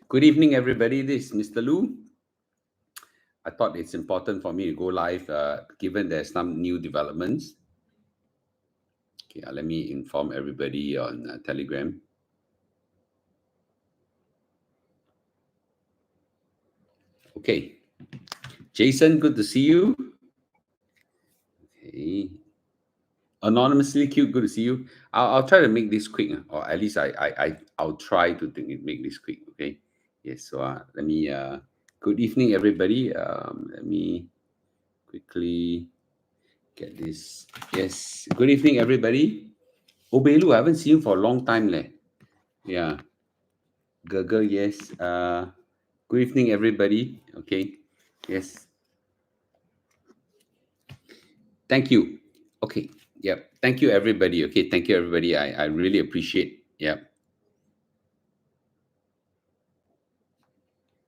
Good evening, everybody. This is Mr. Lu. I thought it's important for me to go live, given there's some new developments. Okay, let me inform everybody on Telegram. Okay, Jason, good to see you. Okay, anonymously cute, good to see you. I'll try to make this quick, or at least I'll try to make this quick. Okay, yes. So let me. Good evening, everybody. Let me quickly get this. Yes. Good evening, everybody. Obelu, I haven't seen you for a long time. Yeah. Gurgle, yes. Good evening, everybody. Okay. Yes. Thank you. Okay. Yep. Thank you, everybody. Okay. Thank you, everybody. I really appreciate. Yep.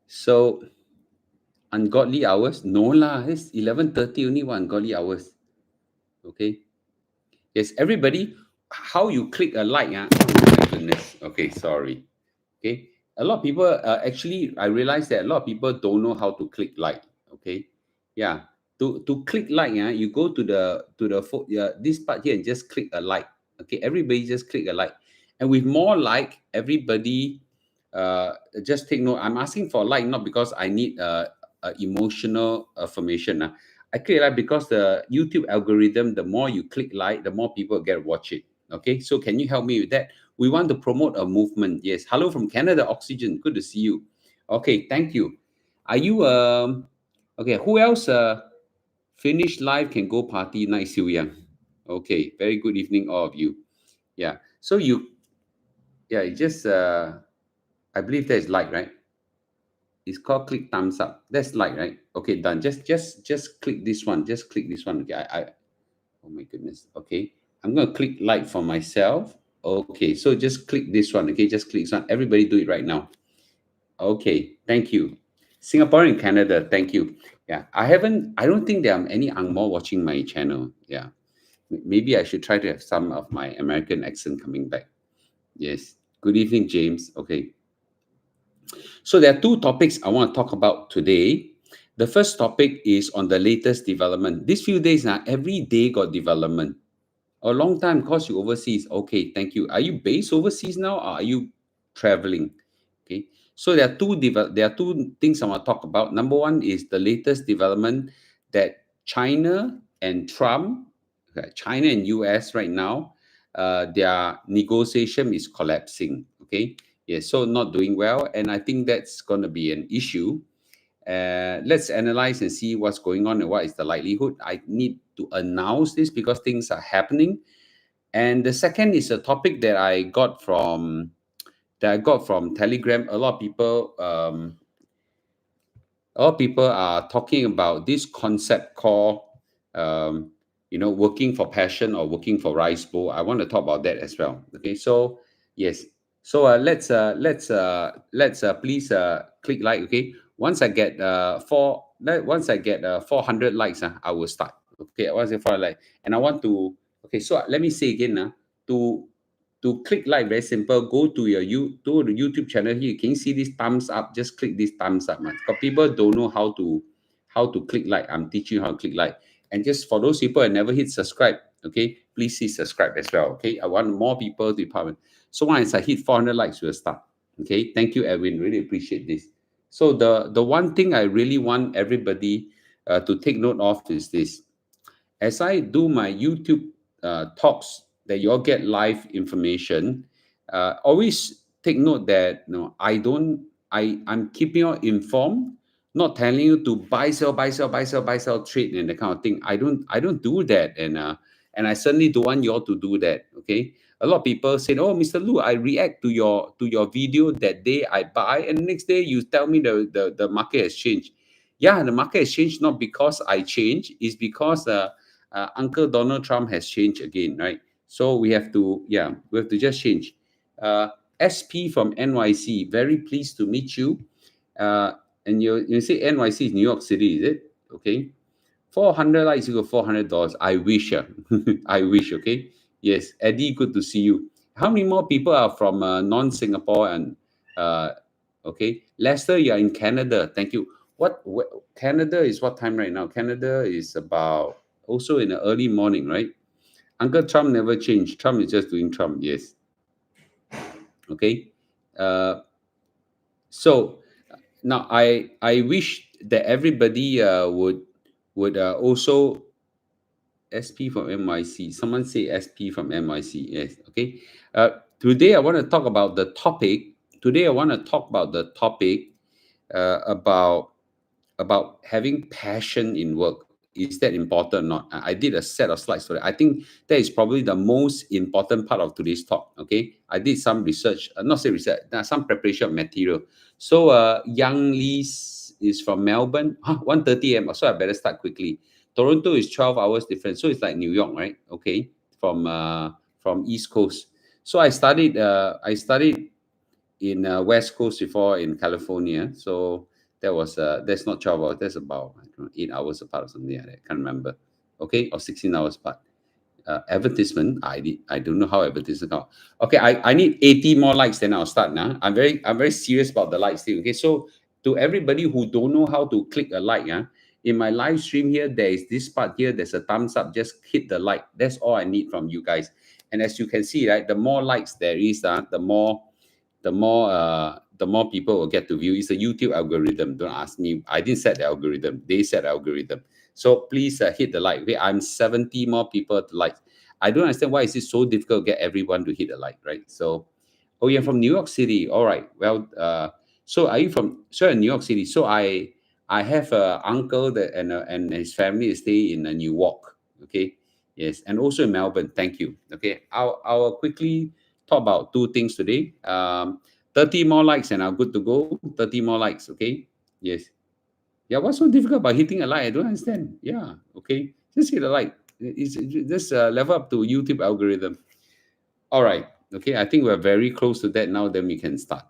So, ungodly hours? No lah. It's 11:30 only. What ungodly hours? Okay. Yes, everybody. How you click a like? Oh my goodness. Okay. Sorry. Okay. A lot of people actually, I realize that a lot of people don't know how to click like. Okay. Yeah. To click like, you go to the this part here and just click a like. Okay. Everybody just click a like. And with more like, everybody just take note. I'm asking for like not because I need emotional affirmation. I click like because the YouTube algorithm, the more you click like, the more people get to watch it. Okay. So can you help me with that? We want to promote a movement. Yes. Hello from Canada, Oxygen. Good to see you. Okay. Thank you. Are you okay? Who else finish live can go party night, Siu Yang? Okay. Very good evening, all of you. Yeah. So you just I believe that is like, right? It's called click thumbs up. That's like, right? Okay, done. Just click this one. Just click this one. Okay. Oh my goodness. Okay. I'm gonna click like for myself. Okay, so just click this one. Okay, just click this one. Everybody do it right now. Okay, thank you. Singapore and Canada, thank you. Yeah, I don't think there are any Angmo watching my channel. Yeah. Maybe I should try to have some of my American accent coming back. Yes. Good evening, James. Okay. So there are two topics I want to talk about today. The first topic is on the latest development. These few days now, every day got development. A long time because you overseas. Okay, thank you. Are you based overseas now or are you traveling? Okay. So there are two things I want to talk about. Number one is the latest development that China and Trump, China and US right now, their negotiation is collapsing. Okay. Yes, so not doing well. And I think that's going to be an issue. Let's analyze and see what's going on and what is the likelihood. I need to announce this because things are happening. And the second is a topic that I got from Telegram. A lot of people are talking about this concept called working for passion or working for rice bowl. I want to talk about that as well. Okay, so yes, so let's please click like. Okay, once I get 400 likes, I will start. Okay, once I get 400 likes, and I want to. Okay, so let me say again, to click like, very simple. Go to the YouTube channel here. Can you see this thumbs up? Just click this thumbs up, man. Because people don't know how to click like. I'm teaching you how to click like. And just for those people that never hit subscribe, okay, please hit subscribe as well. Okay, I want more people to be part of it. So once I hit 400 likes, we'll start. Okay, thank you, Edwin. Really appreciate this. So the one thing I really want everybody to take note of is this. As I do my YouTube talks, that you all get live information, always take note that I'm keeping you informed, not telling you to buy, sell, trade, and that kind of thing. I don't do that, and I certainly don't want you all to do that. Okay. A lot of people say, "Oh, Mr. Lu, I react to your video that day, I buy, and the next day you tell me the market has changed." Yeah, the market has changed not because I changed, it's because Uncle Donald Trump has changed again, right? So we have to just change. SP from NYC, very pleased to meet you. And you say NYC is New York City, is it? Okay. 400 likes, you go $400. I wish. I wish, okay? Yes, Eddie, good to see you. How many more people are from non-Singapore and Okay, Lester, you are in Canada. Thank you. Canada is what time right now? Canada is about also in the early morning, right? Uncle Trump never changed. Trump is just doing Trump. Yes. Okay. Uh, so now I wish that everybody would also SP from NYC. Someone say SP from NYC. Yes. Okay. Today I want to talk about the topic. Today I want to talk about the topic about having passion in work. Is that important or not? I did a set of slides for that. I think that is probably the most important part of today's talk. Okay, I did some research, not say research, some preparation of material. So Young Lee is from Melbourne. 1:30 a.m. So I better start quickly. Toronto is 12 hours different, so it's like New York, right? Okay, from East Coast. So I studied in West Coast before in California. So that's not 12 hours. That's about, I don't know, 8 hours apart or something like that. Can't remember. Okay, or 16 hours apart. Advertisement. I don't know how advertisement come. Okay, I need 80 more likes, then I'll start now. I'm very serious about the likes thing. Okay, so to everybody who don't know how to click a like, in my live stream here, there is this part here. There's a thumbs up. Just hit the like. That's all I need from you guys. And as you can see, right, the more likes there is, the more people will get to view. It's a YouTube algorithm. Don't ask me. I didn't set the algorithm. They set the algorithm. So please hit the like. Okay, I'm 70 more people to like. I don't understand why is it so difficult to get everyone to hit a like, right? So, oh, you're from New York City. All right. Well, so are you from? So in New York City. So I have a uncle that and his family stay in New York. Okay. Yes, and also in Melbourne. Thank you. Okay, I'll quickly talk about two things today. 30 more likes and I'm good to go. 30 more likes. Okay. Yes. Yeah. What's so difficult about hitting a like? I don't understand. Yeah. Okay. Just hit a like. It's just level up to YouTube algorithm. All right. Okay. I think we're very close to that now. Then we can start.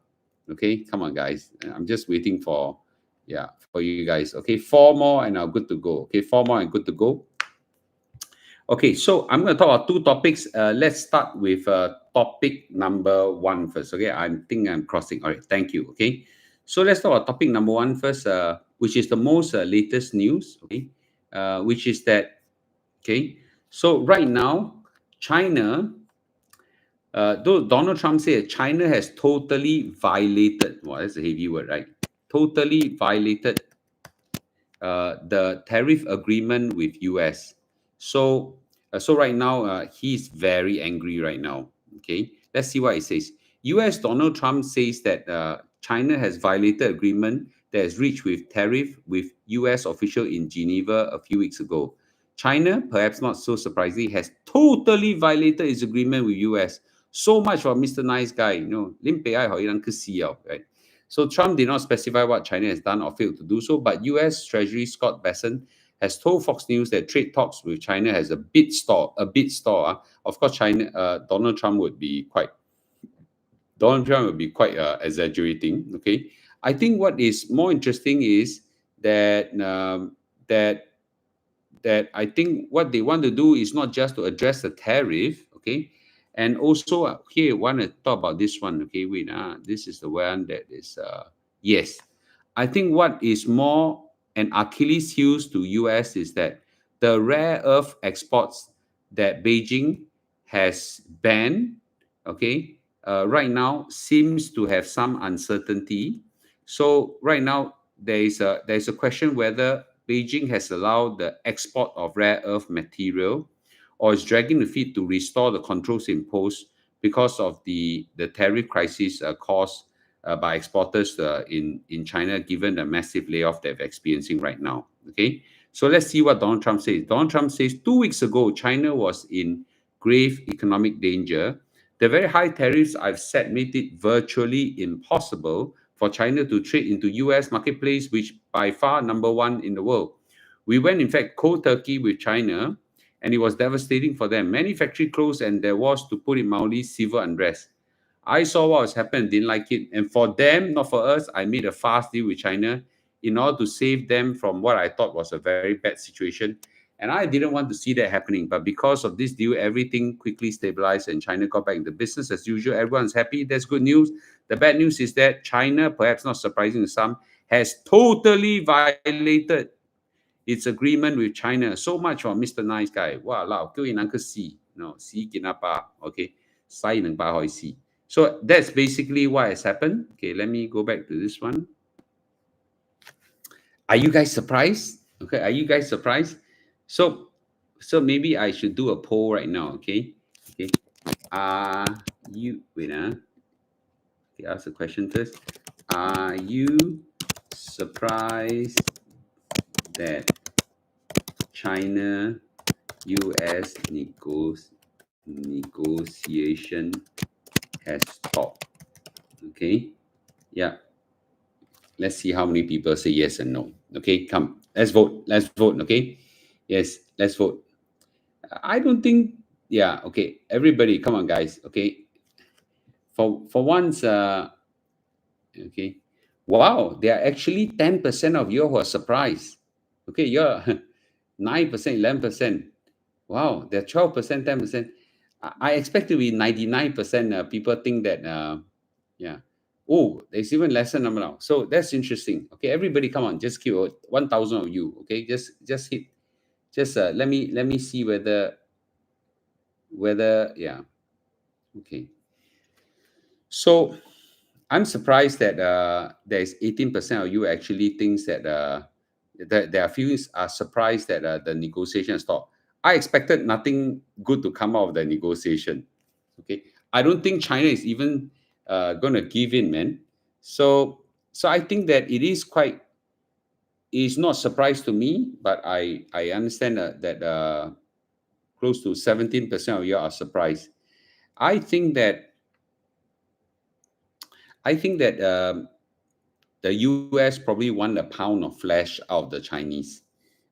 Okay. Come on, guys. I'm just waiting for you guys. Okay. Four more and I'm good to go. Okay. Four more and good to go. Okay, so I'm going to talk about two topics. Let's start with topic number one first. Okay, I think I'm crossing. All right, thank you. Okay, so let's talk about topic number one first, which is the most latest news. Okay, which is that, okay, so right now, China, though Donald Trump said China has totally violated, well, that's a heavy word, right? Totally violated the tariff agreement with US. So right now he's very angry right now. Okay, let's see what he says. US Donald Trump says that China has violated agreement that is reached with tariff with US official in Geneva a few weeks ago. China, perhaps not so surprisingly, has totally violated its agreement with US. So much for Mr. Nice Guy, Lim Pei Ai hoi lang ke si yao, right? So Trump did not specify what China has done or failed to do so, but U.S. Treasury Scott Bessent has told Fox News that trade talks with China has a bit stall. Of course, Donald Trump would be quite exaggerating. Okay, I think what is more interesting is that that I think what they want to do is not just to address the tariff. Okay, and also here I want to talk about this one. Okay, wait, this is the one that is yes. I think what is more an Achilles heels to US is that the rare earth exports that Beijing has banned, okay, right now seems to have some uncertainty. So right now there is a question whether Beijing has allowed the export of rare earth material or is dragging the feet to restore the controls imposed because of the tariff crisis caused by exporters in China, given the massive layoff they're experiencing right now. Okay, so let's see what Donald Trump says. Donald Trump says 2 weeks ago, China was in grave economic danger. The very high tariffs I've set made it virtually impossible for China to trade into US marketplace, which by far number one in the world. We went, in fact, cold turkey with China, and it was devastating for them. Many factories closed, and there was, to put it mildly, civil unrest. I saw what was happening, didn't like it. And for them, not for us, I made a fast deal with China in order to save them from what I thought was a very bad situation. And I didn't want to see that happening. But because of this deal, everything quickly stabilized and China got back into business as usual. Everyone's happy. That's good news. The bad news is that China, perhaps not surprising to some, has totally violated its agreement with China. So much for Mr. Nice Guy. Wow, lao, kau inang ke si, no, si kinapa, okay, sai nang ba hoi si. So that's basically what has happened. Okay, let me go back to this one. Are you guys surprised? Okay, are you guys surprised? So maybe I should do a poll right now. Okay, okay. Are you Okay, ask the question first. Are you surprised that China US negotiation has stopped? Okay, yeah. Let's see how many people say yes and no. Okay, come, let's vote. Let's vote. Okay, yes, let's vote. I don't think. Yeah. Okay, everybody, come on, guys. Okay, for once. Okay. Wow, there are actually 10% of you who are surprised. Okay, you're 9%, 11%. Wow, there are 12%, 10%. I expect to be 99% people think that, yeah. Oh, there's even lesser number now. So that's interesting. Okay, everybody, come on, just keep 1,000 of you. Okay, just hit, just let me see whether, yeah. Okay. So I'm surprised that there's 18% of you actually thinks that that there are few are surprised that the negotiation stopped. I expected nothing good to come out of the negotiation. Okay, I don't think China is even going to give in, man. So I think that it is quite. It's not surprise to me, but I understand that close to 17% of you are surprised. I think that the US probably want a pound of flesh out of the Chinese.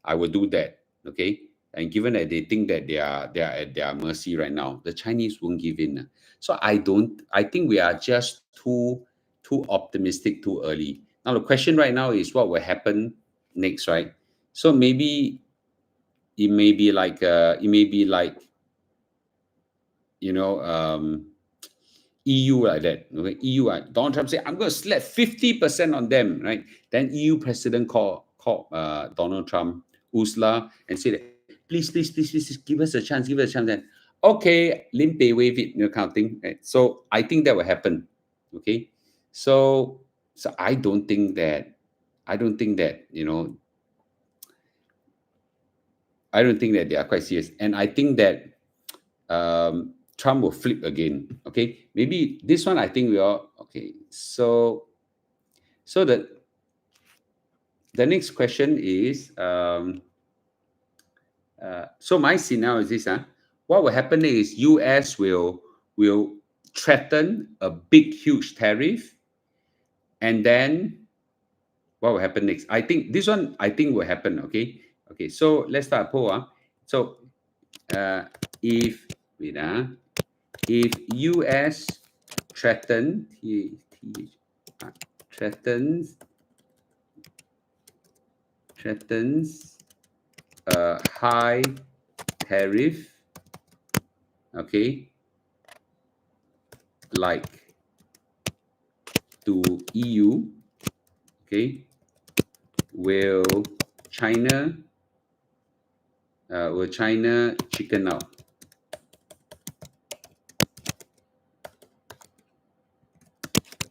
I will do that. Okay. And given that they think that they are at their mercy right now, the Chinese won't give in. So I think we are just too optimistic too early. Now the question right now is what will happen next, right? So maybe it may be like you know EU like that. Okay? EU, Donald Trump said, I'm going to slap 50% on them, right? Then EU president called Donald Trump, Ursula, and said, please, give us a chance, give us a chance. Then, okay, Lim Pei waive it, kind of thing. Right? So I think that will happen. Okay, so I don't think that I don't think that they are quite serious, and I think that Trump will flip again. Okay, maybe this one I think we all okay. So the next question is so my scenario is this: what will happen is US will threaten a big huge tariff, and then what will happen next? I think this one will happen. Okay, so let's start a poll. So if if US threatens a high tariff, okay, like to EU, okay, will China chicken out?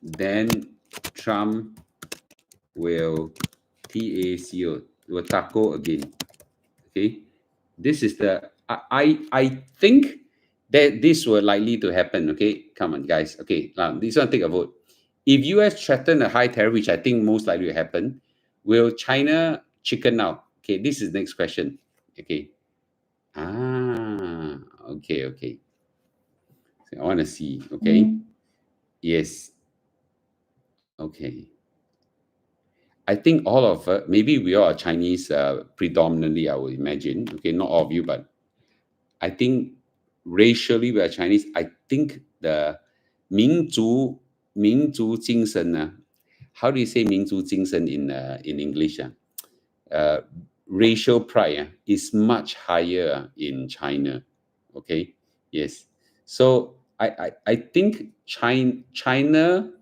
Then Trump will TACO, will taco again. Okay, this is the I think that this will likely to happen. Okay, come on, guys. Okay, now this one take a vote. If US threaten a high tariff, which I think most likely will happen, will China chicken out? Okay, this is the next question. Okay. Okay. So I want to see. Okay. Yes. Okay. I think all of maybe we all are Chinese predominantly, I would imagine. Okay, not all of you, but I think racially we are Chinese. I think the 民族精神 how do you say 民族精神 in English? racial pride is much higher in China. Okay, yes. So I think China.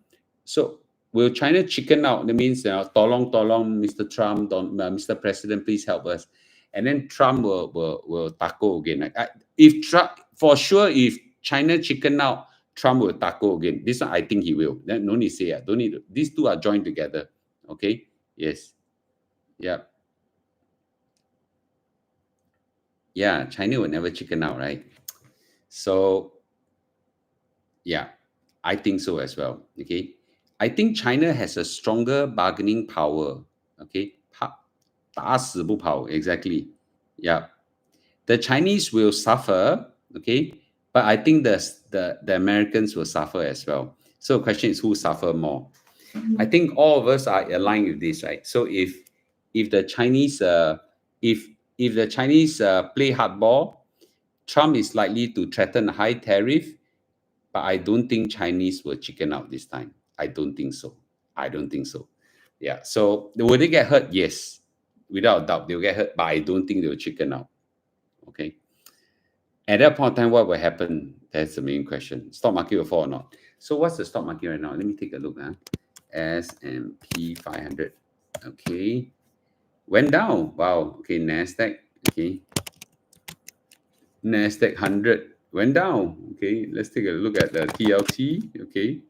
So will China chicken out? That means tolong tolong Mr. Trump, Mr. President, please help us. And then Trump will tackle again. If Trump, for sure, if China chicken out, Trump will tackle again. This one I think he will. Then no need to say. Don't need. These two are joined together. Okay. Yes. Yeah. Yeah. China will never chicken out, right? So yeah, I think so as well. Okay. I think China has a stronger bargaining power. Okay. 打死不跑, exactly. Yeah. The Chinese will suffer. Okay. But I think the Americans will suffer as well. So the question is who suffer more? I think all of us are aligned with this, right? So if the Chinese if the Chinese play hardball, Trump is likely to threaten a high tariff, but I don't think Chinese will chicken out this time. I don't think so. I don't think so. Yeah. So will they get hurt? Yes, without a doubt they'll get hurt, but I don't think they'll chicken out. Okay. At that point in time, what will happen? That's the main question. Stock market will fall or not? So what's the stock market right now? Let me take a look. S&P 500. Okay. Went down. Wow. Okay. NASDAQ. Okay. NASDAQ 100 went down. Okay. Let's take a look at the TLT. Okay.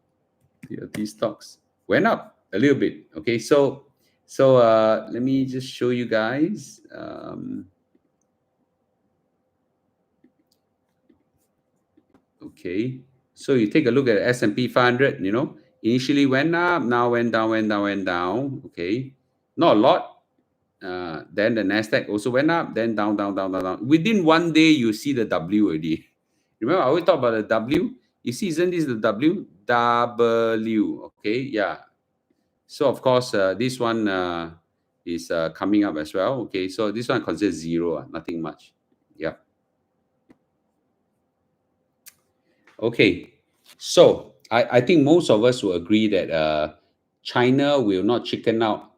TLT stocks went up a little bit. Okay. So let me just show you guys. Okay. So you take a look at S&P 500, initially went up, now went down, went down, went down. Okay. Not a lot. Then the NASDAQ also went up, then down, down, down, down, down. Within one day, you see the W already. Remember, I always talk about the W. You see, isn't this the W? W. Okay. Yeah. So, of course, this one is coming up as well. Okay. So, this one considered zero, nothing much. Yeah. Okay, so I think most of us will agree that China will not chicken out,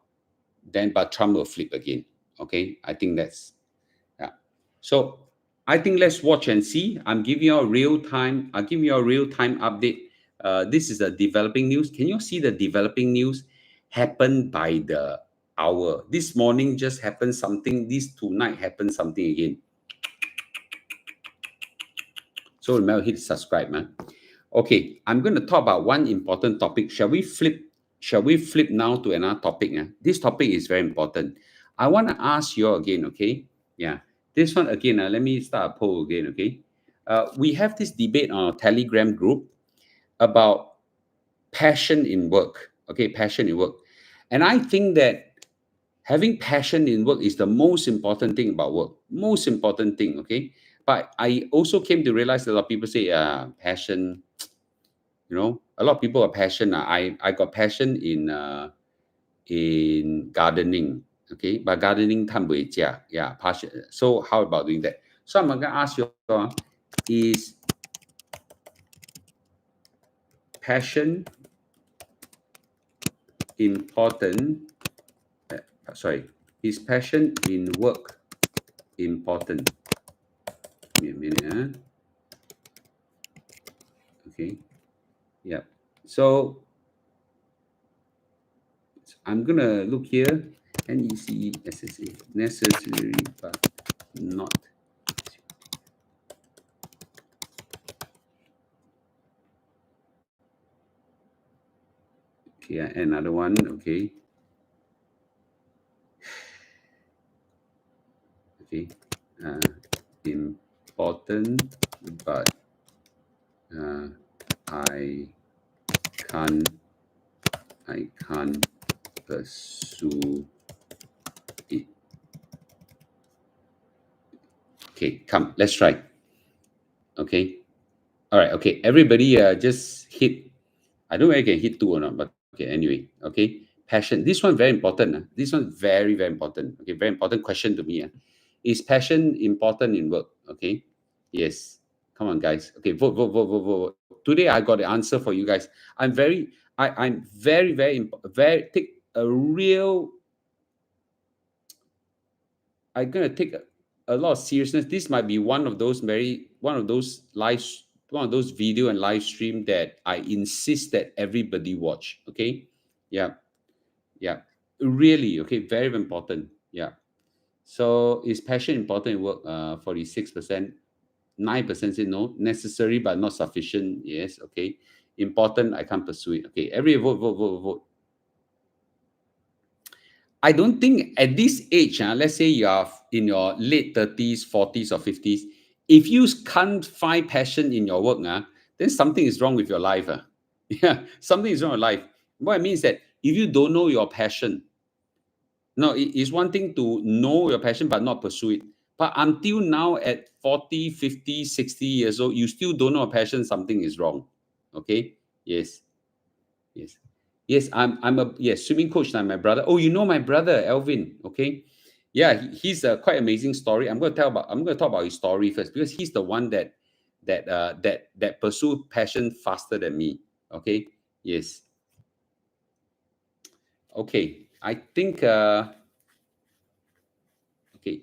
then but Trump will flip again. Okay, I think that's yeah. So I think let's watch and see. I'm giving you a real time. I'll give you a real time update. This is the developing news. Can you see the developing news happen by the hour? This morning just happened something. This tonight happened something again. So remember, hit subscribe, man. Okay, I'm going to talk about one important topic. Shall we flip now to another topic? This topic is very important. I want to ask you again, okay? Yeah, this one again, let me start a poll again, okay? We have this debate on our Telegram group about passion in work, okay? Passion in work. And I think that having passion in work is the most important thing about work. Most important thing, okay? But I also came to realize that a lot of people say, passion, a lot of people are passionate. I got passion in gardening. Okay, but gardening time yeah, passion. So how about doing that? So I'm gonna ask you, is passion important? Sorry, is passion in work important? Give me a minute. Okay, yeah. So I'm gonna look here. NECESSA necessary but not. Okay, another one. Okay. Okay. Important, but I can't pursue it. Okay, come, let's try. Okay. All right. Okay. Everybody, just hit. I don't know whether I can hit 2 or not, but okay. Anyway. Okay. Passion. This one very important. This one very, very important. Okay. Very important question to me. Is passion important in work? Okay. Yes. Come on, guys. Okay. Vote, vote, vote, vote, vote. Today I got the answer for you guys. I'm very, very take a real I'm gonna take a lot of seriousness. This might be one of those one of those video and live stream that I insist that everybody watch. Okay, yeah, yeah, really. Okay, very, very important. Yeah. So is passion important in work? 46%. 9% say no. Necessary but not sufficient. Yes. Okay. Important. I can't pursue it. Okay. Every vote, vote, vote, vote. I don't think at this age, let's say you are in your late 30s, 40s, or 50s, if you can't find passion in your work, then something is wrong with your life. Yeah, something is wrong with life. What I mean is that if you don't know your passion, no, it's one thing to know your passion but not pursue it. But until now, at 40, 50, 60 years old, you still don't know your passion, something is wrong. Okay? Yes. Yes. Yes, I'm a yes, swimming coach like my brother. Oh, you know my brother, Elvin. Okay. Yeah, he's a quite amazing story. I'm gonna talk about his story first because he's the one that pursue passion faster than me. Okay. Yes. Okay. I think okay,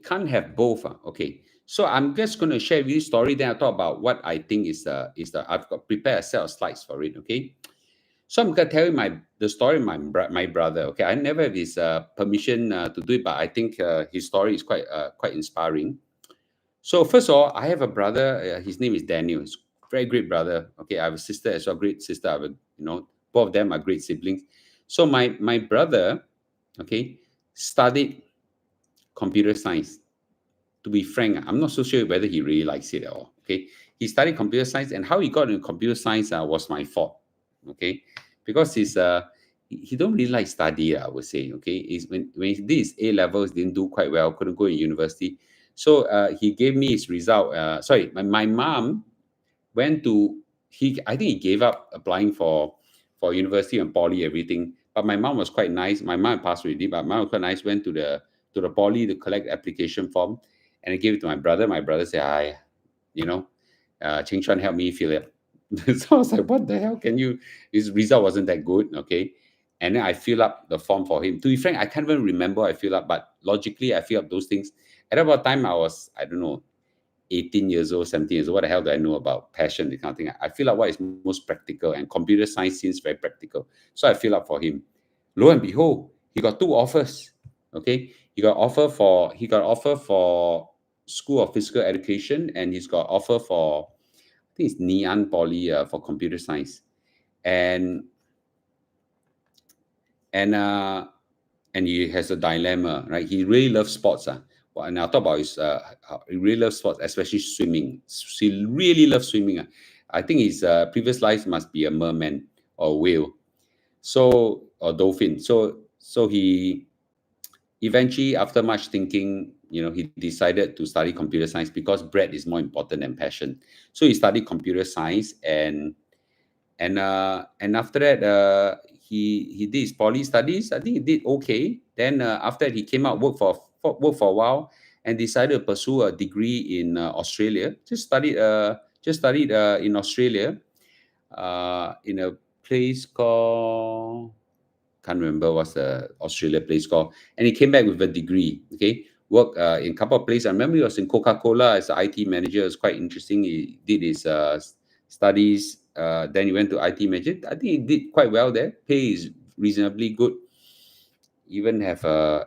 can't have both. Okay. So I'm just gonna share with you story, then I'll talk about what I think is the I've got prepared a set of slides for it. Okay. So I'm gonna tell you the story of my brother. Okay, I never have his permission to do it, but I think his story is quite inspiring. So first of all, I have a brother. His name is Daniel. He's a very great brother. Okay, I have a sister as well, great sister. I have both of them are great siblings. So my brother, okay, studied computer science. To be frank, I'm not so sure whether he really likes it at all. Okay, he studied computer science, and how he got into computer science was my fault. Okay, because he don't really like study. I would say. Okay, is when he did his A levels, didn't do quite well, couldn't go in university. So he gave me his result. Sorry, my mom went to he. I think he gave up applying for university and poly everything. But my mom was quite nice. My mom passed already, but my mom was quite nice. Went to the poly to collect the application form, and I gave it to my brother. My brother said, "Hi, you know, Ching Chuan helped me fill it." So I was like, "What the hell? Can you?" His result wasn't that good, okay. And then I fill up the form for him. To be frank, I can't even remember I fill up, but logically I fill up those things. At about time I was, I don't know, 18 years old, 17 years old. What the hell do I know about passion, this kind of thing? I feel like what is most practical, and computer science seems very practical. So I fill up for him. Lo and behold, he got two offers. Okay. He got offer for School of Physical Education, and he's got offer for, I think it's Ngee Poly for computer science. And and uh and he has a dilemma, right? He really loves sports. Well, and I'll talk about his he really loves sports, especially swimming. He really loves swimming. I think his previous life must be a merman or whale. So, or dolphin. So he eventually, after much thinking, he decided to study computer science because bread is more important than passion. So he studied computer science, and after that, he did his poly studies. I think he did okay. Then after that, he came out work for a while and decided to pursue a degree in Australia. Just studied in Australia, in a place called, can't remember what's the Australia place called. And he came back with a degree. Okay, worked in a couple of places. I remember he was in Coca-Cola as an IT manager. It was quite interesting. He did his studies. Then he went to IT manager. I think he did quite well there. Pay is reasonably good. Even have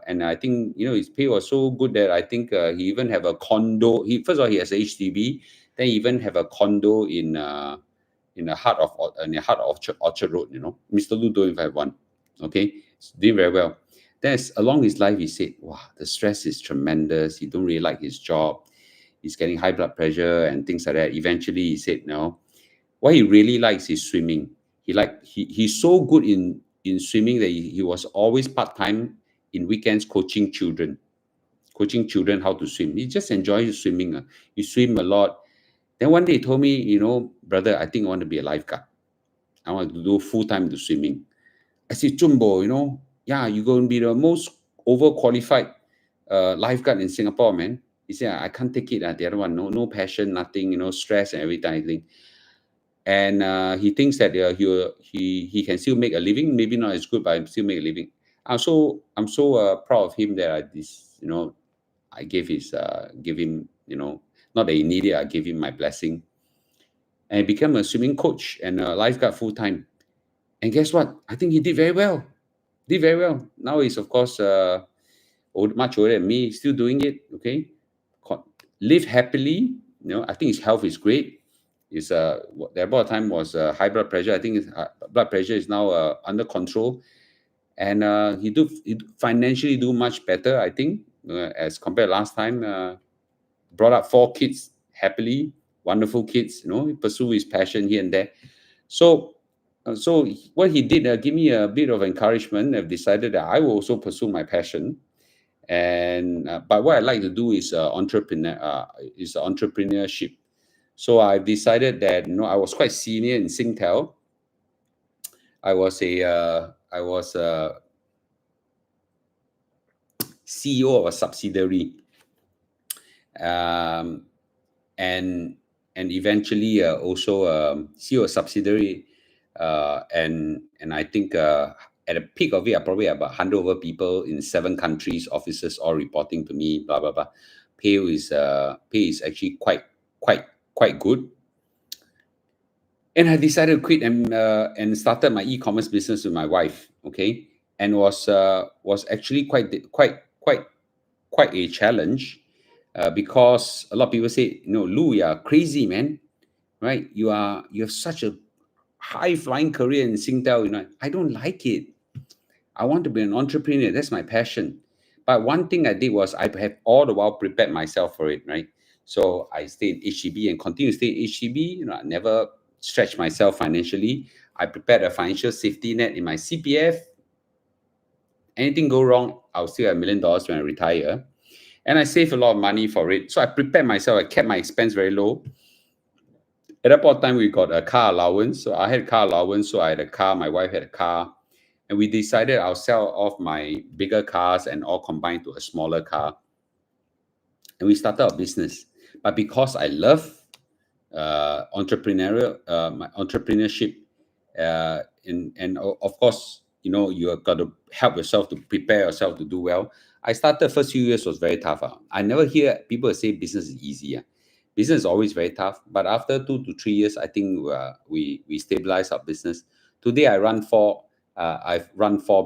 and I think his pay was so good that I think he even have a condo. He first of all he has HDB. Then he even have a condo in the heart of Orchard Road. Mr. Lu don't even have one. Okay, he's doing very well. Then along his life, he said, "Wow, the stress is tremendous. He don't really like his job. He's getting high blood pressure and things like that." Eventually, he said, "No, what he really likes is swimming. He's so good in swimming that he was always part time in weekends coaching children how to swim. He just enjoys swimming. He swim a lot. Then one day he told me, brother, I think I want to be a lifeguard. I want to do full time to swimming." I said, "Jumbo, yeah, you're going to be the most overqualified lifeguard in Singapore, man." He said, "I can't take it. The other one, no passion, nothing, stress and everything." And he thinks that he can still make a living, maybe not as good, but still make a living. I'm so proud of him that I gave him, not that he needed, I gave him my blessing. And he became a swimming coach and a lifeguard full time. And guess what? I think he did very well. Did very well. Now he's, of course, much older than me, still doing it. Okay. Live happily. I think his health is great. His there about time was high blood pressure. I think his blood pressure is now under control, and he financially do much better. I think as compared last time. Brought up 4 kids happily, wonderful kids. He pursue his passion here and there. So what he did give me a bit of encouragement. I've decided that I will also pursue my passion. And but what I like to do is entrepreneurship. So I've decided that I was quite senior in Singtel. I was a CEO of a subsidiary, and eventually also CEO of a subsidiary, and I think at the peak of it, I probably have about 100 over people in 7 countries, officers all reporting to me, blah blah blah. Pay is actually quite good. And I decided to quit and started my e-commerce business with my wife. Okay, and was actually quite a challenge, because a lot of people say, Lou, you are crazy, man, right? You have such a high flying career in Singtel. I don't like it. I want to be an entrepreneur. That's my passion. But one thing I did was I have all the while prepared myself for it, right? So I stayed in HDB and continue to stay in HDB. I never stretched myself financially. I prepared a financial safety net in my CPF. Anything go wrong, I'll still have $1 million when I retire. And I saved a lot of money for it. So I prepared myself. I kept my expense very low. At that point of time, we got a car allowance. So I had car allowance. So I had a car. My wife had a car. And we decided I'll sell off my bigger cars and all combine to a smaller car. And we started our business. But because I love my entrepreneurship, and of course, you have got to help yourself to prepare yourself to do well. I started the first few years was very tough. I never hear people say business is easy. Business is always very tough. But after 2 to 3 years, I think we stabilized our business. Today, I've run 4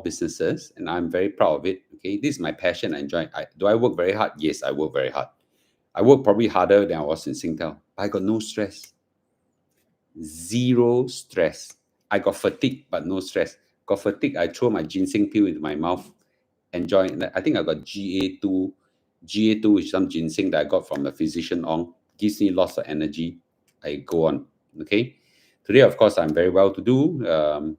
businesses, and I'm very proud of it. Okay, this is my passion. I enjoy. Do I work very hard? Yes, I work very hard. I work probably harder than I was in Singtel. I got no stress. Zero stress. I got fatigue, but no stress. Got fatigue, I throw my ginseng pill into my mouth. Enjoy. I think I got GA2. GA2 is some ginseng that I got from a physician on. Gives me lots of energy. I go on. Okay. Today, of course, I'm very well to do.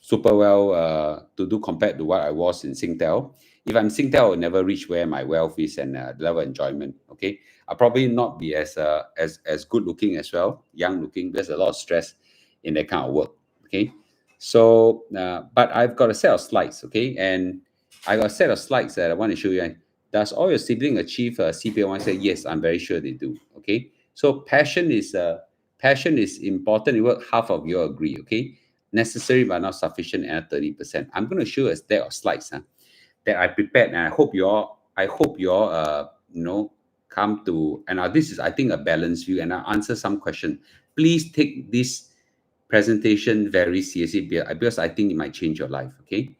Super well to do compared to what I was in Singtel. If I'm Singtel, I'll never reach where my wealth is and level of enjoyment. Okay, I'll probably not be as good looking as well, young looking. There's a lot of stress in that kind of work. Okay, so but I've got a set of slides. Okay, and I got a set of slides that I want to show you. Does all your siblings achieve CPA? I say yes. I'm very sure they do. Okay, so passion is important. You work, half of you agree. Okay. Necessary but not sufficient at 30%. I'm going to show a stack of slides that I prepared, and I hope you all come to, and this is, I think, a balanced view, and I'll answer some questions. Please take this presentation very seriously because I think it might change your life. Okay.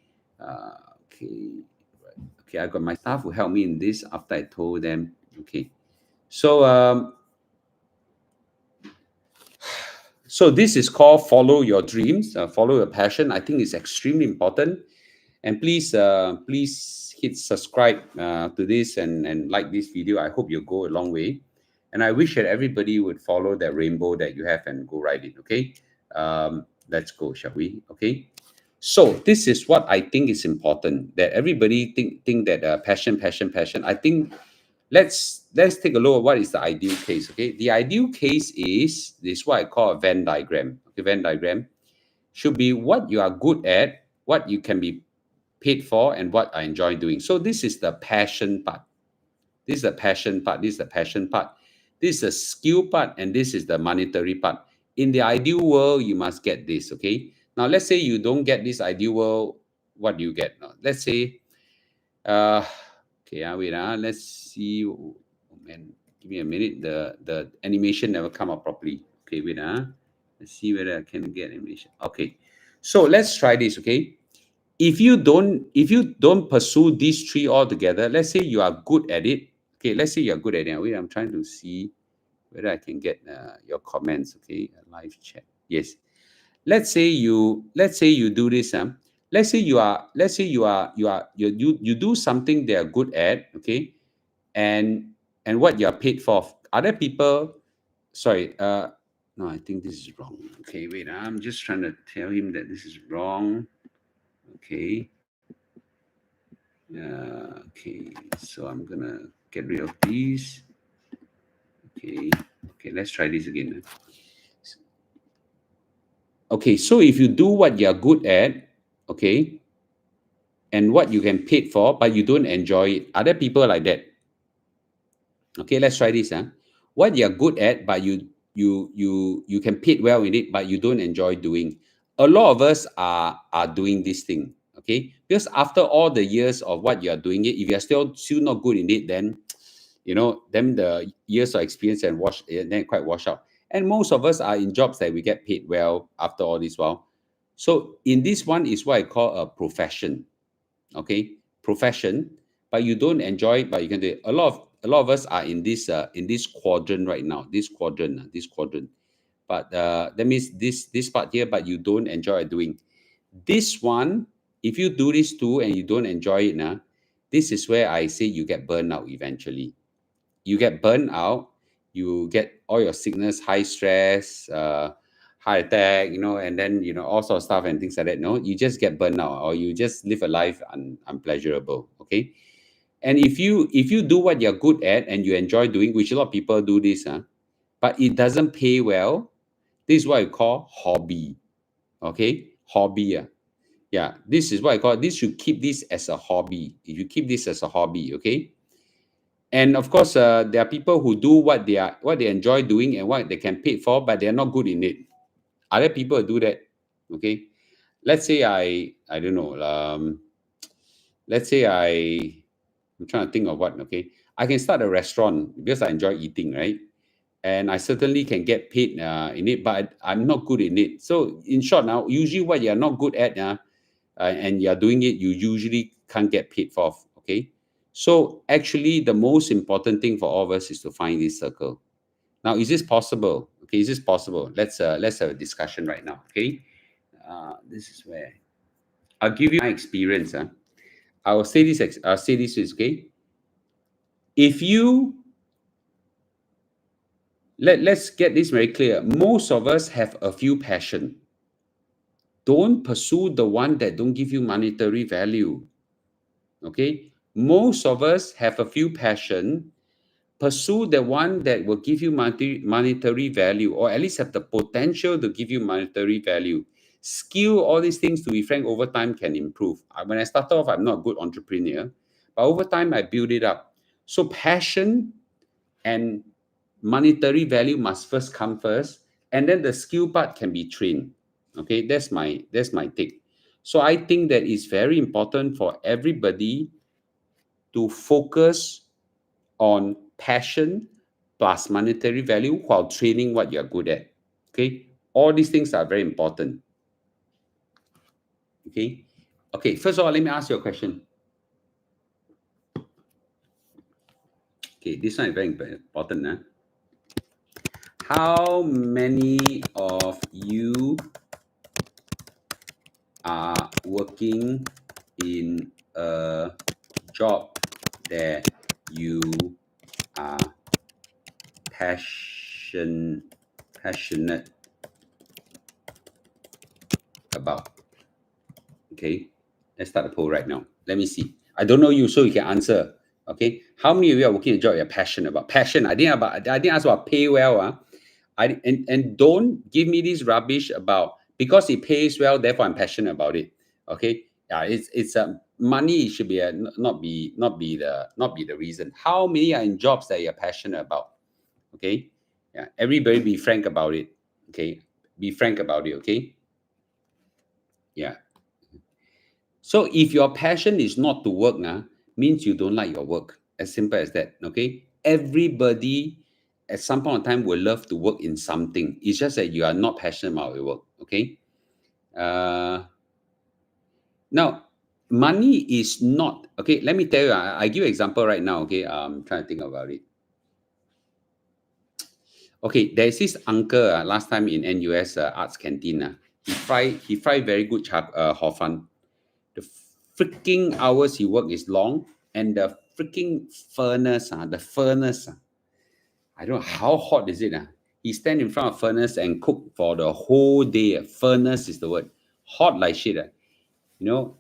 Okay, I got my staff who help me in this after I told them. Okay, so so this is called follow your dreams, follow your passion. I think it's extremely important. And please hit subscribe to this and like this video. I hope you'll go a long way. And I wish that everybody would follow that rainbow that you have and go ride it. Okay, let's go, shall we? Okay. So this is what I think is important, that everybody think that passion. I think let's take a look at what is the ideal case. Okay, the ideal case is this, what I call a Venn diagram. Okay, Venn diagram should be what you are good at, what you can be paid for, and what I enjoy doing. So this is the passion part. This is the passion part. This is the passion part. This is the skill part, and this is the monetary part. In the ideal world, you must get this. Okay. Now let's say you don't get this ideal world. What do you get? Now, let's say Okay, wait, let's see. Oh, man, give me a minute. The animation never come out properly. Okay, wait, let's see whether I can get animation. Okay, so let's try this. Okay, if you don't pursue these three altogether, let's say you are good at it. Okay, let's say you are good at it. Wait, I'm trying to see whether I can get your comments. Okay, a live chat. Yes. Let's say you do this. Let's say you do something they are good at. Okay, and what you are paid for. Other people, sorry. No, I think this is wrong. Okay, wait. I'm just trying to tell him that this is wrong. Okay. Okay, so I'm gonna get rid of these. Okay, okay, let's try this again. Okay, so if you do what you're good at, okay, and what you can paid for, but you don't enjoy it, other people like that. Okay, let's try this. What you're good at, but you can paid well in it, but you don't enjoy doing. A lot of us are doing this thing. Okay, because after all the years of what you are doing it, if you're still not good in it, then then the years of experience then quite wash out. And most of us are in jobs that we get paid well after all this while. So in this one is what I call a profession. Okay, profession, but you don't enjoy it, but you can do it. A lot of us are in this quadrant right now. This quadrant. But that means this part here, but you don't enjoy doing this one. If you do this too and you don't enjoy it now, this is where I say you get burned out eventually. You get burned out, you get all your sickness, high stress, heart attack, and then all sorts of stuff and things like that. No, you just get burned out, or you just live a life unpleasurable. Okay, and if you do what you're good at and you enjoy doing, which a lot of people do this, but it doesn't pay well, this is what I call hobby. Okay, hobby. Yeah, this is what I call. This should keep this as a hobby. If you keep this as a hobby, okay. And of course, there are people who do what they enjoy doing and what they can pay for, but they're not good in it. Other people do that. Okay, let's say I don't know. Let's say I'm trying to think of what. Okay, I can start a restaurant because I enjoy eating, right? And I certainly can get paid in it, but I'm not good in it. So in short, now usually what you're not good at, and you're doing it, you usually can't get paid for. Okay, so actually, the most important thing for all of us is to find this circle. Now, is this possible? Okay, is this possible? Let's have a discussion right now. Okay, this is where I'll give you my experience. I will say this. I'll say this is okay. If you let's get this very clear. Most of us have a few passion. Don't pursue the one that don't give you monetary value. Okay, most of us have a few passion. Pursue the one that will give you monetary value, or at least have the potential to give you monetary value. Skill, all these things, to be frank, over time can improve. When I started off, I'm not a good entrepreneur, but over time I build it up. So passion and monetary value must first come first, and then the skill part can be trained. Okay, that's my take. So I think that it's very important for everybody to focus on passion plus monetary value while training what you're good at. Okay, all these things are very important. Okay, okay. First of all, let me ask you a question. Okay, this one is very important. How many of you are working in a job that you are passionate about? Okay, let's start the poll right now. Let me see. I don't know you, so you can answer. Okay, how many of you are working a job you're passionate about? Passion. I didn't ask about pay well. And don't give me this rubbish about because it pays well, therefore I'm passionate about it. Okay, yeah, it's money should be not be the reason. How many are in jobs that you're passionate about? Okay, yeah, everybody be frank about it. Okay, be frank about it. Okay, yeah. So if your passion is not to work, means you don't like your work. As simple as that. Okay. Everybody at some point in time will love to work in something. It's just that you are not passionate about your work. Okay. Now, money is not okay. Let me tell you. I give you an example right now. Okay. I'm trying to think about it. Okay, there's this uncle last time in NUS Arts Canteen. He fry very good hor fun. The freaking hours he work is long, and the freaking furnace, I don't know how hot is it. He stand in front of furnace and cook for the whole day. Furnace is the word. Hot like shit. You know,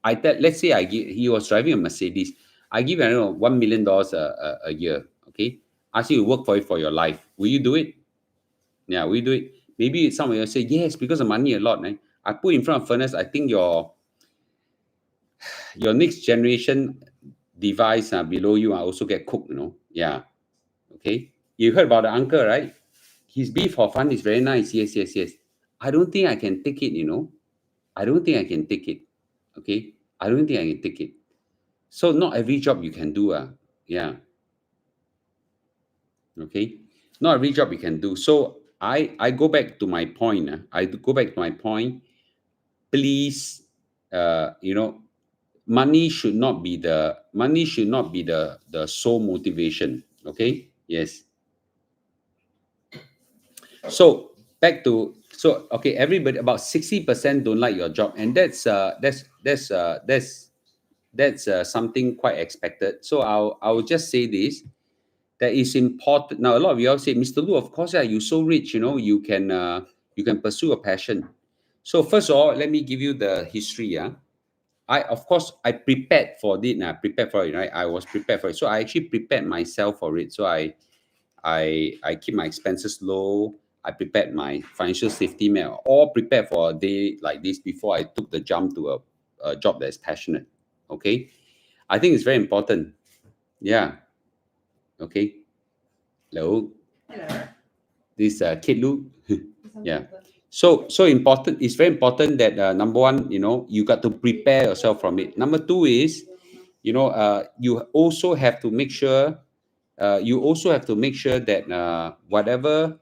let's say he was driving a Mercedes. I give, I don't know, $1 million a year. Okay, ask you to work for it for your life. Will you do it? Yeah, we do it. Maybe some of you say yes because of money a lot. I put in front of furnace. I think your next generation device below you also get cooked. Yeah. Okay. You heard about the uncle, right? His beef for fun is very nice. Yes, yes, yes. I don't think I can take it. I don't think I can take it. Okay. I don't think I can take it. So not every job you can do. Yeah. Okay. Not every job you can do. So I go back to my point. I go back to my point. Please, money should not be the sole motivation. Okay. Yes. So okay, everybody, about 60% don't like your job, and that's something quite expected. So I'll just say this, that is important. Now a lot of you all say, Mr. Lu, of course, you're so rich, you can pursue a passion. So first of all, let me give you the history. Of course, I prepared for it. Prepared for it, right? I was prepared for it. So I actually prepared myself for it. So I keep my expenses low. I prepared my financial safety net, all prepared for a day like this before I took the jump to a job that is passionate. Okay. I think it's very important. Yeah. Okay. Hello. Hello. This Kid Lu. Yeah. So important. It's very important that number one, you got to prepare yourself from it. Number two is, you also have to make sure. That whatever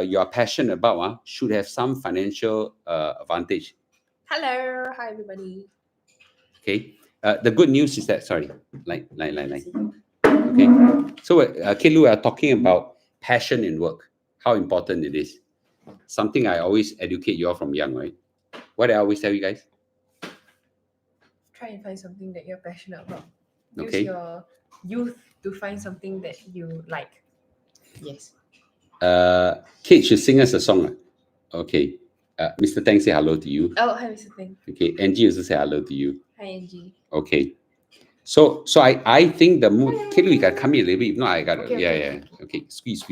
you are passionate about should have some financial advantage. Hello. Hi, everybody. Okay. The good news is that, sorry, like. Okay. So, Kid Lu, we are talking about passion in work, how important it is. Something I always educate you all from young, right? What do I always tell you guys? Try and find something that you're passionate about. Use Okay. your youth to find something that you like. Yes. Kate should sing us a song. Okay. Mr. Tang say hello to you. Oh, hi, Mr. Thing. Okay. Angie also say hello to you. Hi, Angie. Okay. So I think the mood. Kate, we can come here a little bit. If not, I got Okay, yeah, okay, yeah. Okay. Squeeze.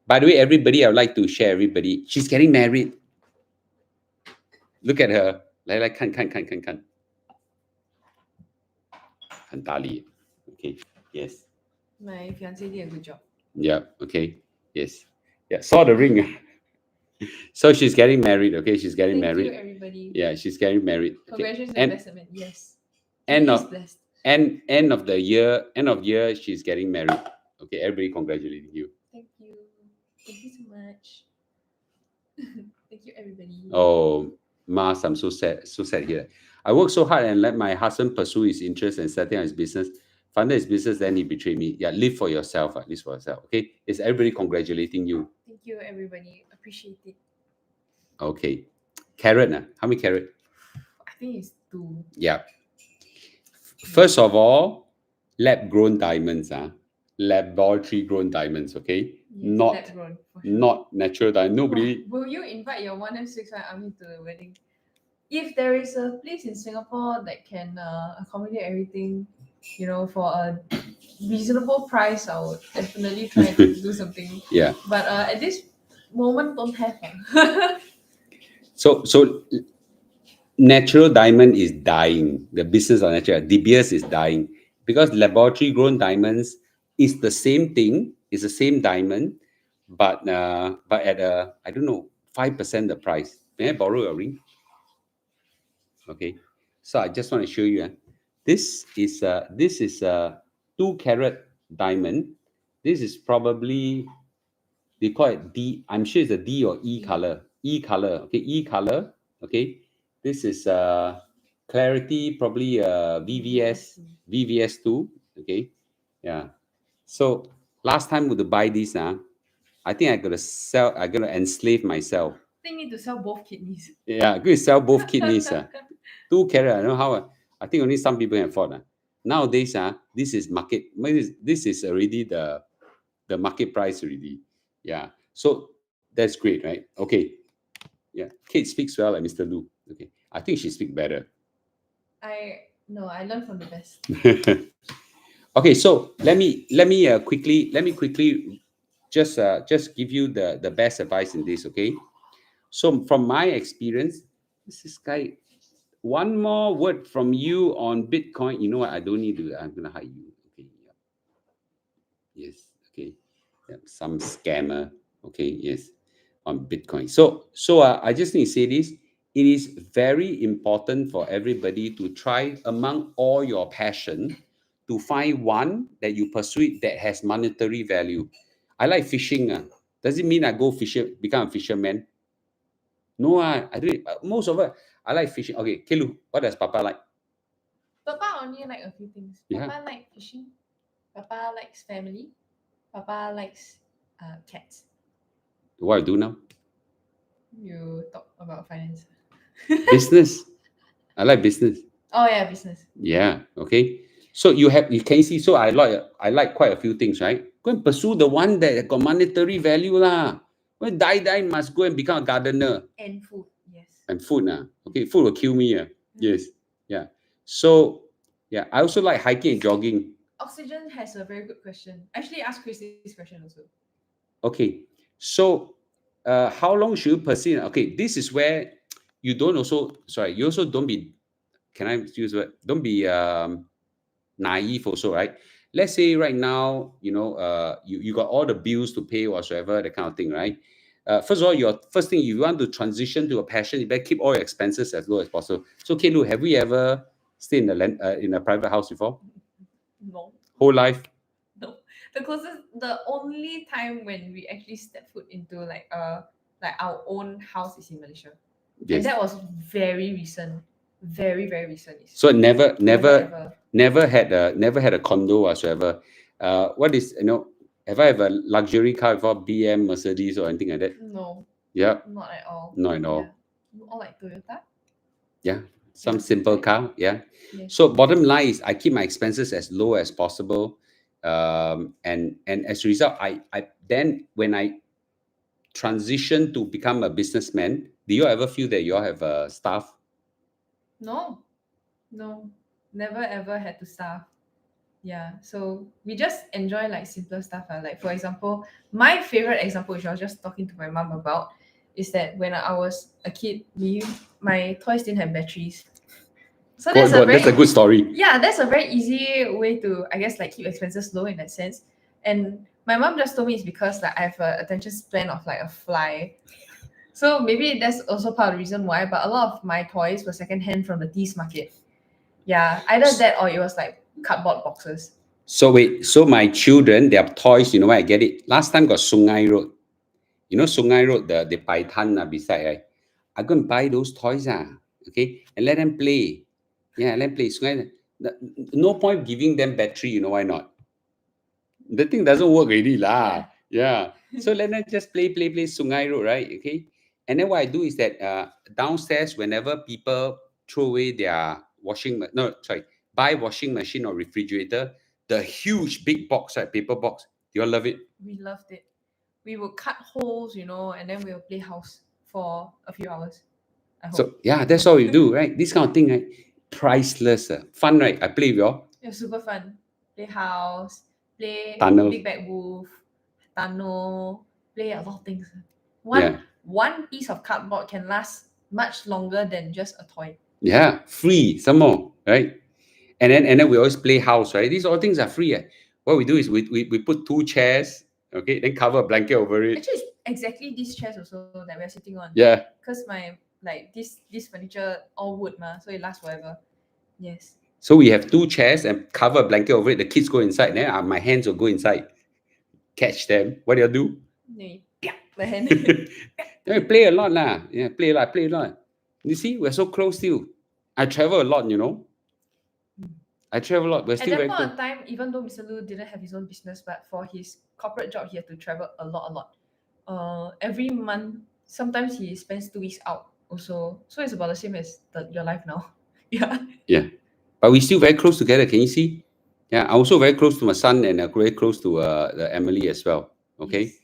By the way, everybody, I would like to share everybody. She's getting married. Look at her. 来看看。很大力. Okay. Yes. My fiance did a good job. Yeah. Okay. Yes. Yeah. Saw the ring. So she's getting married. Okay. She's getting married. Thank you, everybody. Yeah. She's getting married. Congratulations, And investment. Yes. end He is of blessed. end of the year, she's getting married. Okay. Everybody congratulating you. Thank you. Thank you so much. Thank you, everybody. Oh, Mars, I'm so sad here. I worked so hard and let my husband pursue his interest and setting up his business. Funded his business, then he betrayed me. Yeah, live for yourself. Live for yourself. Okay. Is everybody congratulating you? Thank you, everybody. Appreciate it. Okay. Carrot. How many carrot? I think it's 2. Yeah. First of all, lab grown diamonds. Laboratory grown diamonds. Okay. Yes, Not lab grown, for sure. not natural diamond. Nobody. Will you invite your 1M65 army to the wedding? If there is a place in Singapore that can accommodate everything, for a reasonable price, I would definitely try to do something. Yeah. But at this moment, don't have. So natural diamond is dying. The business of natural De Beers is dying because laboratory grown diamonds is the same thing. It's the same diamond, but at I don't know, 5% the price. May I borrow your ring? Okay. So I just want to show you. This is a 2 carat diamond. This is probably, they call it D. I'm sure it's a D or E E. color. E color. Okay, E color. Okay. This is clarity, probably VVS VVS2. Okay. Yeah. So last time to buy this, I think I gotta enslave myself. I think need to sell both kidneys. Yeah, I'm going to sell both kidneys. 2 carat, I don't know how. I think only some people can afford. Nowadays, this is market. This is already the market price already. Yeah. So that's great, right? Okay. Yeah. Kate speaks well like Mr. Lu. Okay. I think she speaks better. I learned from the best. Okay, so let me quickly just give you the best advice in this. Okay. So from my experience, this guy, one more word from you on Bitcoin. You know what? I don't need to. I'm gonna hide you. Okay. Yeah. Yes. Okay. Yeah. Some scammer. Okay. Yes. On Bitcoin. So I just need to say this. It is very important for everybody to try among all your passion to find one that you pursue that has monetary value. I like fishing. Does it mean I go become a fisherman? No, I do it. Most of it, I like fishing. Okay, Kelu, what does Papa like? Papa only like a few things. Yeah. Papa like fishing. Papa likes family. Papa likes cats. What I do now? You talk about finance. Business. I like business. Oh yeah, business. Yeah. Okay. So you can see. So I like quite a few things, right? Go and pursue the one that got monetary value lah. When die must go and become a gardener And food, yes. and food Okay, food will kill me Yes. Yeah. So yeah, I also like hiking and jogging. Oxygen has a very good question. Actually, ask Chris this question also. Okay, so how long should you pursue? Okay, this is where you don't also, sorry, you also don't be, can I use the word? Don't be naive also, right? Let's say right now, you got all the bills to pay whatsoever, that kind of thing, right? First of all, your first thing, you want to transition to a passion, you better keep all your expenses as low as possible. So, Kelu, have we ever stayed in a private house before? No. Whole life? No. The only time when we actually step foot into like our own house is in Malaysia. Yes. And that was very recent. Very, very recent. So never ever. had a condo whatsoever. What is, have I have a luxury car before, BM, Mercedes or anything like that? No, Yeah, not at all. not at all. Yeah. All like Toyota. Yeah, some Yeah, simple right. car. Yeah. Yes. So bottom line is I keep my expenses as low as possible. And as a result, I then when I transition to become a businessman, do you ever feel that you all have a staff? No, never ever had to starve. Yeah, so we just enjoy like simpler stuff. Like for example, my favorite example, which I was just talking to my mom about, is that when I was a kid, my toys didn't have batteries. So that's That's a good story. yeah, that's a very easy way to, I guess, like keep expenses low in that sense. And my mom just told me it's because like I have an attention span of like a fly. So maybe that's also part of the reason why. But a lot of my toys were secondhand from the teas market. Yeah, either that or it was like cardboard boxes. So wait, so my children, their toys, you know where I get it? Last time got Sungai Road. You know Sungai Road, the Paitan beside, right? I go and buy those toys, okay, and let them play. Yeah, let them play. Sungai, no point giving them battery, you know why not? The thing doesn't work already, lah. Yeah. So let them just play Sungai Road, right? Okay. And then what I do is that downstairs, whenever people throw away their buy washing machine or refrigerator, the huge big box, right, paper box, you all love it. We loved it. We would cut holes, and then we'll play house for a few hours. I hope. So yeah, that's all you do, right? This kind of thing, right? Priceless, fun, right? I play with y'all. It was super fun. Play house, play Tunnel. Big Bad Wolf, tunnel, play a lot of things. Yeah. One piece of cardboard can last much longer than just a toy. Yeah, free some more, right? And then we always play house, right? These all things are free. What we do is we put 2 chairs, okay, then cover a blanket over it. Actually, it's exactly these chairs also that we're sitting on. Yeah. Because my this furniture all wood so it lasts forever. Yes. So we have 2 chairs and cover a blanket over it. The kids go inside. Then my hands will go inside, catch them. What do you do? The hand. Then we play a lot lah. Yeah, play a lot. You see, we're so close still. I travel a lot, you know. I travel a lot. We're At still that very point close. of time, even though Mr. Lu didn't have his own business, but for his corporate job, he had to travel a lot. Every month, sometimes he spends 2 weeks out also. So it's about the same as your life now. Yeah. Yeah. But we're still very close together. Can you see? Yeah, I'm also very close to my son and very close to Emily as well. Okay. Yes.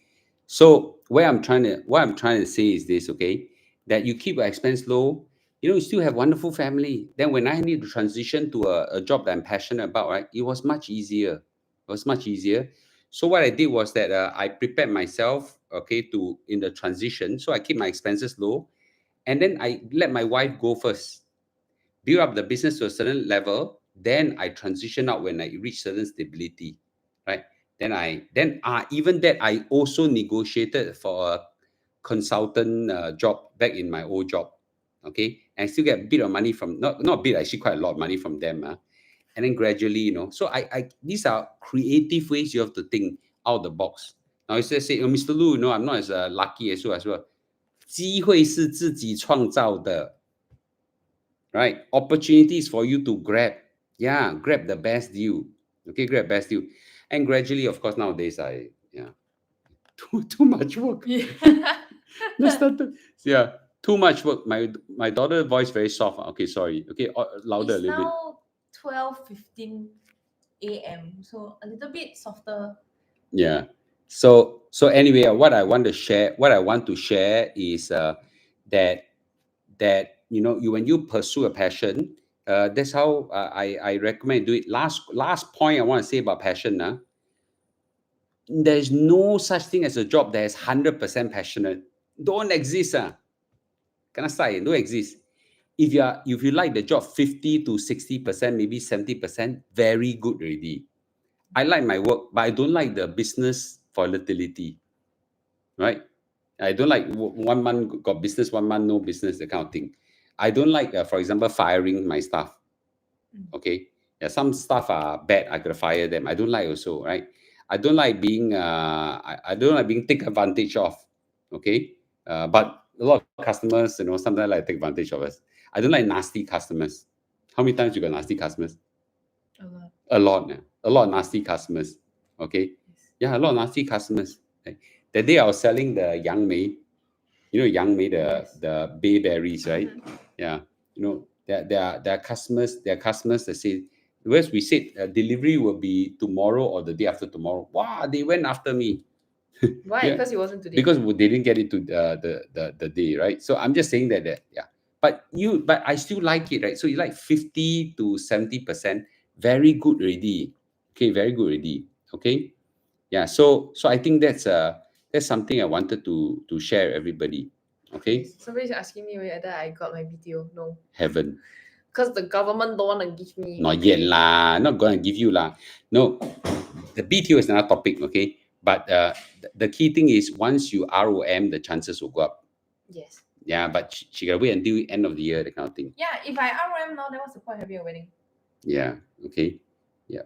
So what I'm trying to say is this, okay, that you keep your expense low, you still have wonderful family. Then when I need to transition to a job that I'm passionate about, right, it was much easier. So what I did was that I prepared myself, okay, in the transition. So I keep my expenses low, and then I let my wife go first, build up the business to a certain level. Then I transition out when I reach certain stability, right? Even that I also negotiated for a consultant job back in my old job, okay, and I still get a bit of money from not a bit, actually quite a lot of money from them, and then gradually, so I these are creative ways you have to think out of the box. Now you say, Mr. Lu, I'm not as lucky as you as well. 机会是自己创造的。Right? Opportunities for you to grab. Yeah, grab the best deal. Okay, grab best deal. And gradually, of course, nowadays too much work. Yeah. Yeah, too much work. My daughter voice very soft. Okay, sorry. Okay, louder It's a little bit. now 12:15 a.m. So a little bit softer. Yeah. So anyway, what I want to share is that when you pursue a passion, that's how I recommend do it. Last point I want to say about passion. There's no such thing as a job that is 100% passionate. Don't exist. Can I say? Don't exist. If you like the job 50 to 60%, maybe 70%, very good already. I like my work, but I don't like the business volatility. Right? I don't like 1 month got business, 1 month no business, that kind of thing. I don't like, for example, firing my staff. Okay, yeah, some staff are bad. I gotta fire them. I don't like also, right? I don't like being I don't like being taken advantage of. Okay, but a lot of customers, sometimes like take advantage of us. I don't like nasty customers. How many times you got nasty customers? A lot. A lot of nasty customers. Okay, yeah, a lot of nasty customers. Okay. That day I was selling the Yang Mei, Yang Mei, the bayberries, right? Yeah, there are customers that say, whereas we said delivery will be tomorrow or the day after tomorrow. Wow, they went after me. Why? Yeah, Because it wasn't today. because they didn't get it to the day, right? So I'm just saying that yeah. But I still like it, right? So you like 50 to 70%, very good already. Okay, very good already. Okay, yeah. So I think that's something I wanted to share everybody. Okay, Somebody's asking me whether I got my BTO. No. haven't. Because the government don't want to give me. Not yet lah. Not gonna give you lah. No, the BTO is another topic. Okay, but the key thing is once you ROM, the chances will go up. Yes. Yeah, but she gotta wait until end of the year, that kind of thing. Yeah, if I ROM now, then what's the point of having a wedding? Yeah. Okay. Yeah.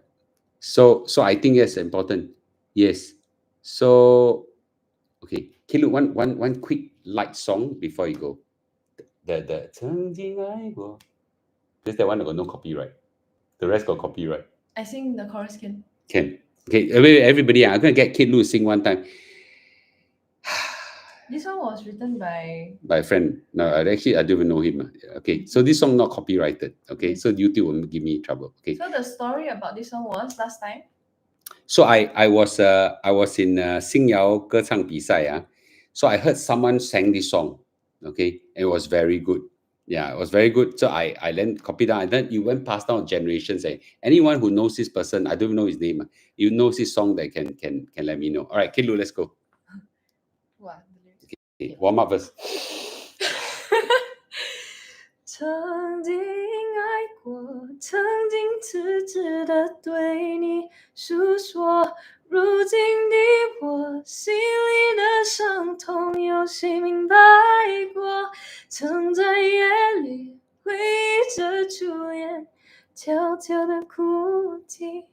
So I think that's important. Yes. So okay. Can you one quick light song before you go? The 曾经爱过. Just that one that got no copyright. The rest got copyright. I sing the chorus can. Can. Okay, everybody, I'm gonna get Kid Lu to sing one time. This one was written by a friend. No, actually, I don't even know him. Okay, so this song not copyrighted. Okay, so YouTube will give me trouble. Okay. So the story about this song was last time. So I was in 新谣歌唱比赛. So I heard someone sang this song. Okay, and it was very good. Yeah, it was very good. So I then copied down, and then it went passed down generations. Anyone who knows this person, I don't know his name. You know this song, that can let me know. All right, Kilu, let's go. Wow. Okay, warm up first. 曾经爱过，曾经痴痴地对你诉说，如今的我心里的伤痛有谁明白过？曾在夜里回忆着初恋，悄悄的哭泣，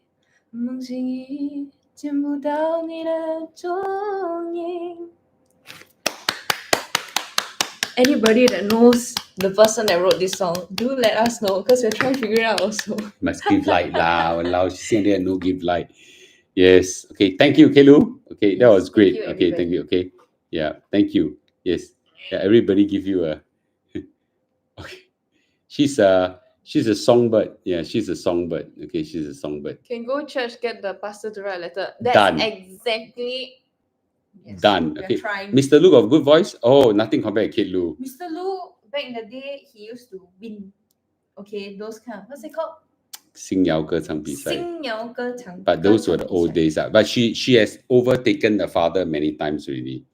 梦醒已见不到你的踪影。Anybody that knows the person that wrote this song, do let us know because we're trying to figure it out also. Must give light lah. Walao, she saying there no give light. Yes. Okay. Thank you, Kelu. Okay, that Yes, was thank great. you, Okay, thank everybody. you. Okay. Yeah. Thank you. Yes. Yeah, everybody give you a okay. She's a songbird. Yeah, she's a songbird. Okay, she's a songbird. Can go church, get the pastor to write a letter. That's Done. exactly. Yes, Done. we're Okay. trying. Mr. Lu of good voice. Oh, nothing compared to Kid Lu. Mr. Lu, back in the day, he used to win. Okay, those kind of, what's it called? 新谣歌唱比赛。新谣歌唱。 But those were the 歌唱比赛。 old days. But she has overtaken the father many times already.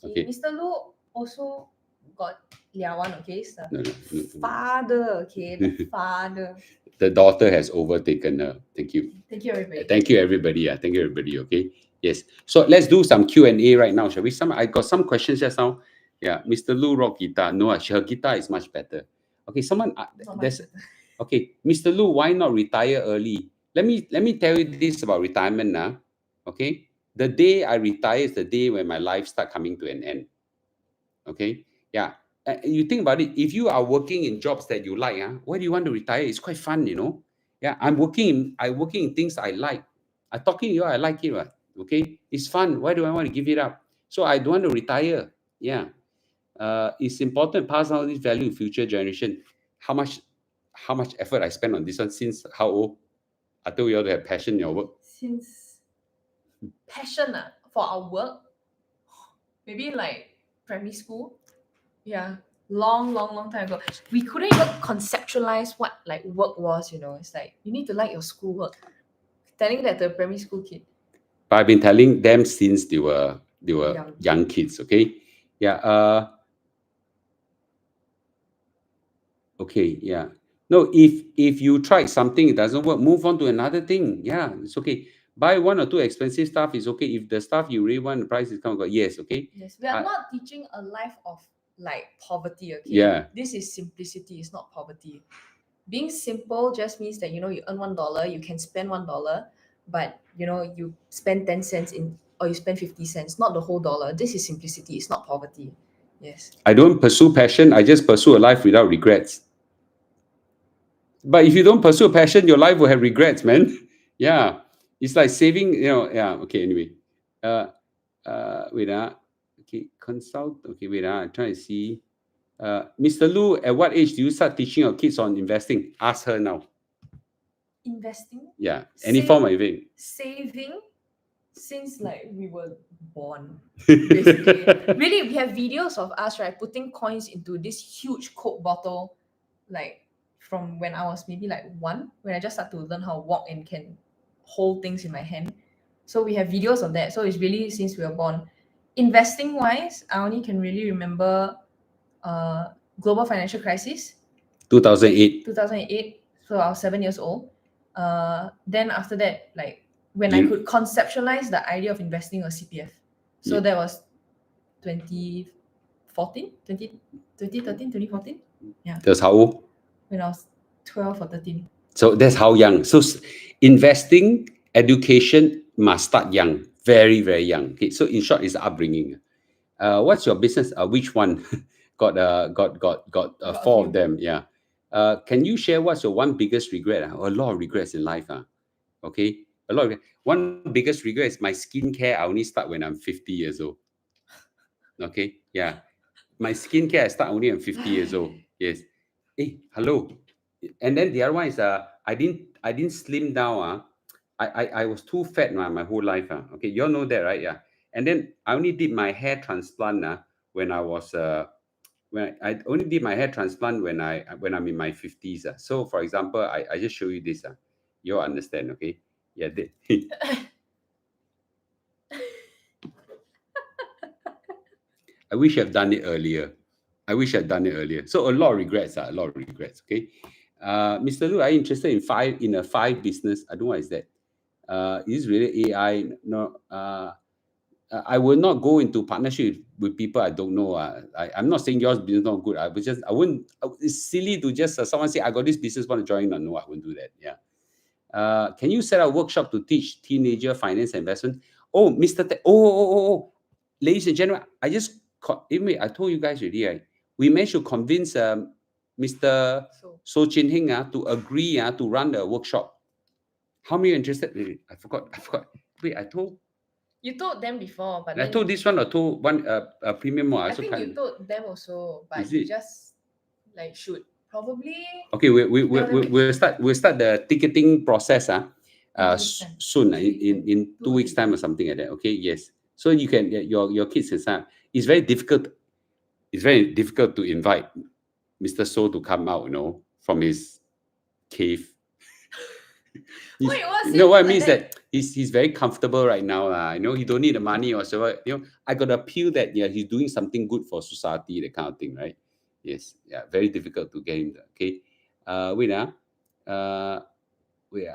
Okay. Okay. Mr. Lu also got one, okay? It's the No, no, no, no. father, okay? The father. The daughter has overtaken her. Thank you. Thank you, everybody. Thank you, everybody. Yeah, thank you, everybody. Okay. Yes. So let's do some Q&A right now, shall we? I got some questions just now. Yeah, Mr. Lu rock guitar. No, her guitar is much better. Okay, someone Not much there's better. okay, Mr. Lu, why not retire early? Let me tell you this about retirement now. Okay, the day I retire is the day when my life start coming to an end. Okay, yeah. You think about it. If you are working in jobs that you like, why do you want to retire? It's quite fun, you know. Yeah, I'm working in things I like. I'm talking to you, I like it, right? Okay, it's fun. Why do I want to give it up? So I don't want to retire. Yeah, it's important to pass on this value to future generation. How much effort I spend on this one since how old? I told you all to have passion in your work. Since passion for our work, maybe like primary school. Yeah, long time ago. We couldn't even conceptualize what like work was, you know. It's like you need to like your schoolwork. Telling that to a primary school kid. But I've been telling them since they were Young. young kids. Okay, yeah. Okay, yeah. No, if you tried something, it doesn't work, move on to another thing. Yeah, it's okay. Buy one or two expensive stuff is okay. If the stuff you really want, the price is come, yes, okay. Yes, we are not teaching a life of like poverty. Okay. Yeah. This is simplicity. It's not poverty. Being simple just means that you earn $1, you can spend $1, but you spend 10 cents or you spend 50 cents, not the whole dollar. This is simplicity. It's not poverty. Yes. I don't pursue passion. I just pursue a life without regrets. But if you don't pursue passion, your life will have regrets, man. Yeah, it's like saving. Yeah. Okay. Anyway, wait. Okay, consult. Okay, wait. I'm trying to see. Mr. Lu, at what age do you start teaching your kids on investing? Ask her now. Investing? Yeah, any form of investing. Saving since like we were born. Basically. Really, we have videos of us, right, putting coins into this huge Coke bottle, like from when I was maybe like 1, when I just started to learn how to walk and can hold things in my hand. So we have videos of that. So it's really since we were born. Investing wise, I only can really remember global financial crisis. 2008. 2008. So I was 7 years old. Then after that, like when I could conceptualize the idea of investing on CPF. So that was 2013, 2014. Yeah. That's how old? When I was 12 or 13. So that's how young. So investing, education must start young, very, very young. Okay. So in short, it's upbringing. What's your business? Which one? got 4 of them. Yeah. Can you share what's your one biggest regret? A lot of regrets in life. Okay. A lot of one biggest regret is my skincare. I only start when I'm 50 years old. Okay. Yeah. My skincare I start only when I'm 50 years old. Yes. Hey, hello. And then the other one is I didn't slim down. I was too fat my whole life. Okay, you all know that, right? Yeah. And then I only did my hair transplant when I was when I only did my hair transplant when I'm in my 50s. So for example, I just show you this. You'll understand, okay? Yeah. I wish I've done it earlier. So a lot of regrets. Okay. Mr. Lu, are you interested in a 5 business? I don't know what is that. Is it really AI? No. I will not go into partnership with people I don't know. I'm not saying yours business not good. I wouldn't. It's silly to just someone say I got this business want to join. No, I wouldn't do that. Yeah. Can you set up a workshop to teach teenager finance and investment? Oh, Mr. Ladies and gentlemen, anyway, I told you guys already, right? We managed to convince Mr. So Chin Hing to agree to run the workshop. How many are interested? Wait, I forgot. Wait, You told them before, but I then told this one or told one premium one. I think you told them also, but Is you it? just like should probably Okay, we'll start the ticketing process in 2 weeks' time. soon in 2 2 weeks time or something like that. Okay, yes. So you can your kids can sign up. It's very difficult. It's very difficult to invite Mr. So to come out, from his cave. Wait, what's You know it what I like mean is that? that he's very comfortable right now. He don't need the money or so. I got to appeal that he's doing something good for society, that kind of thing, right? Yes. Yeah. Very difficult to get him. Okay. Wait. Wait.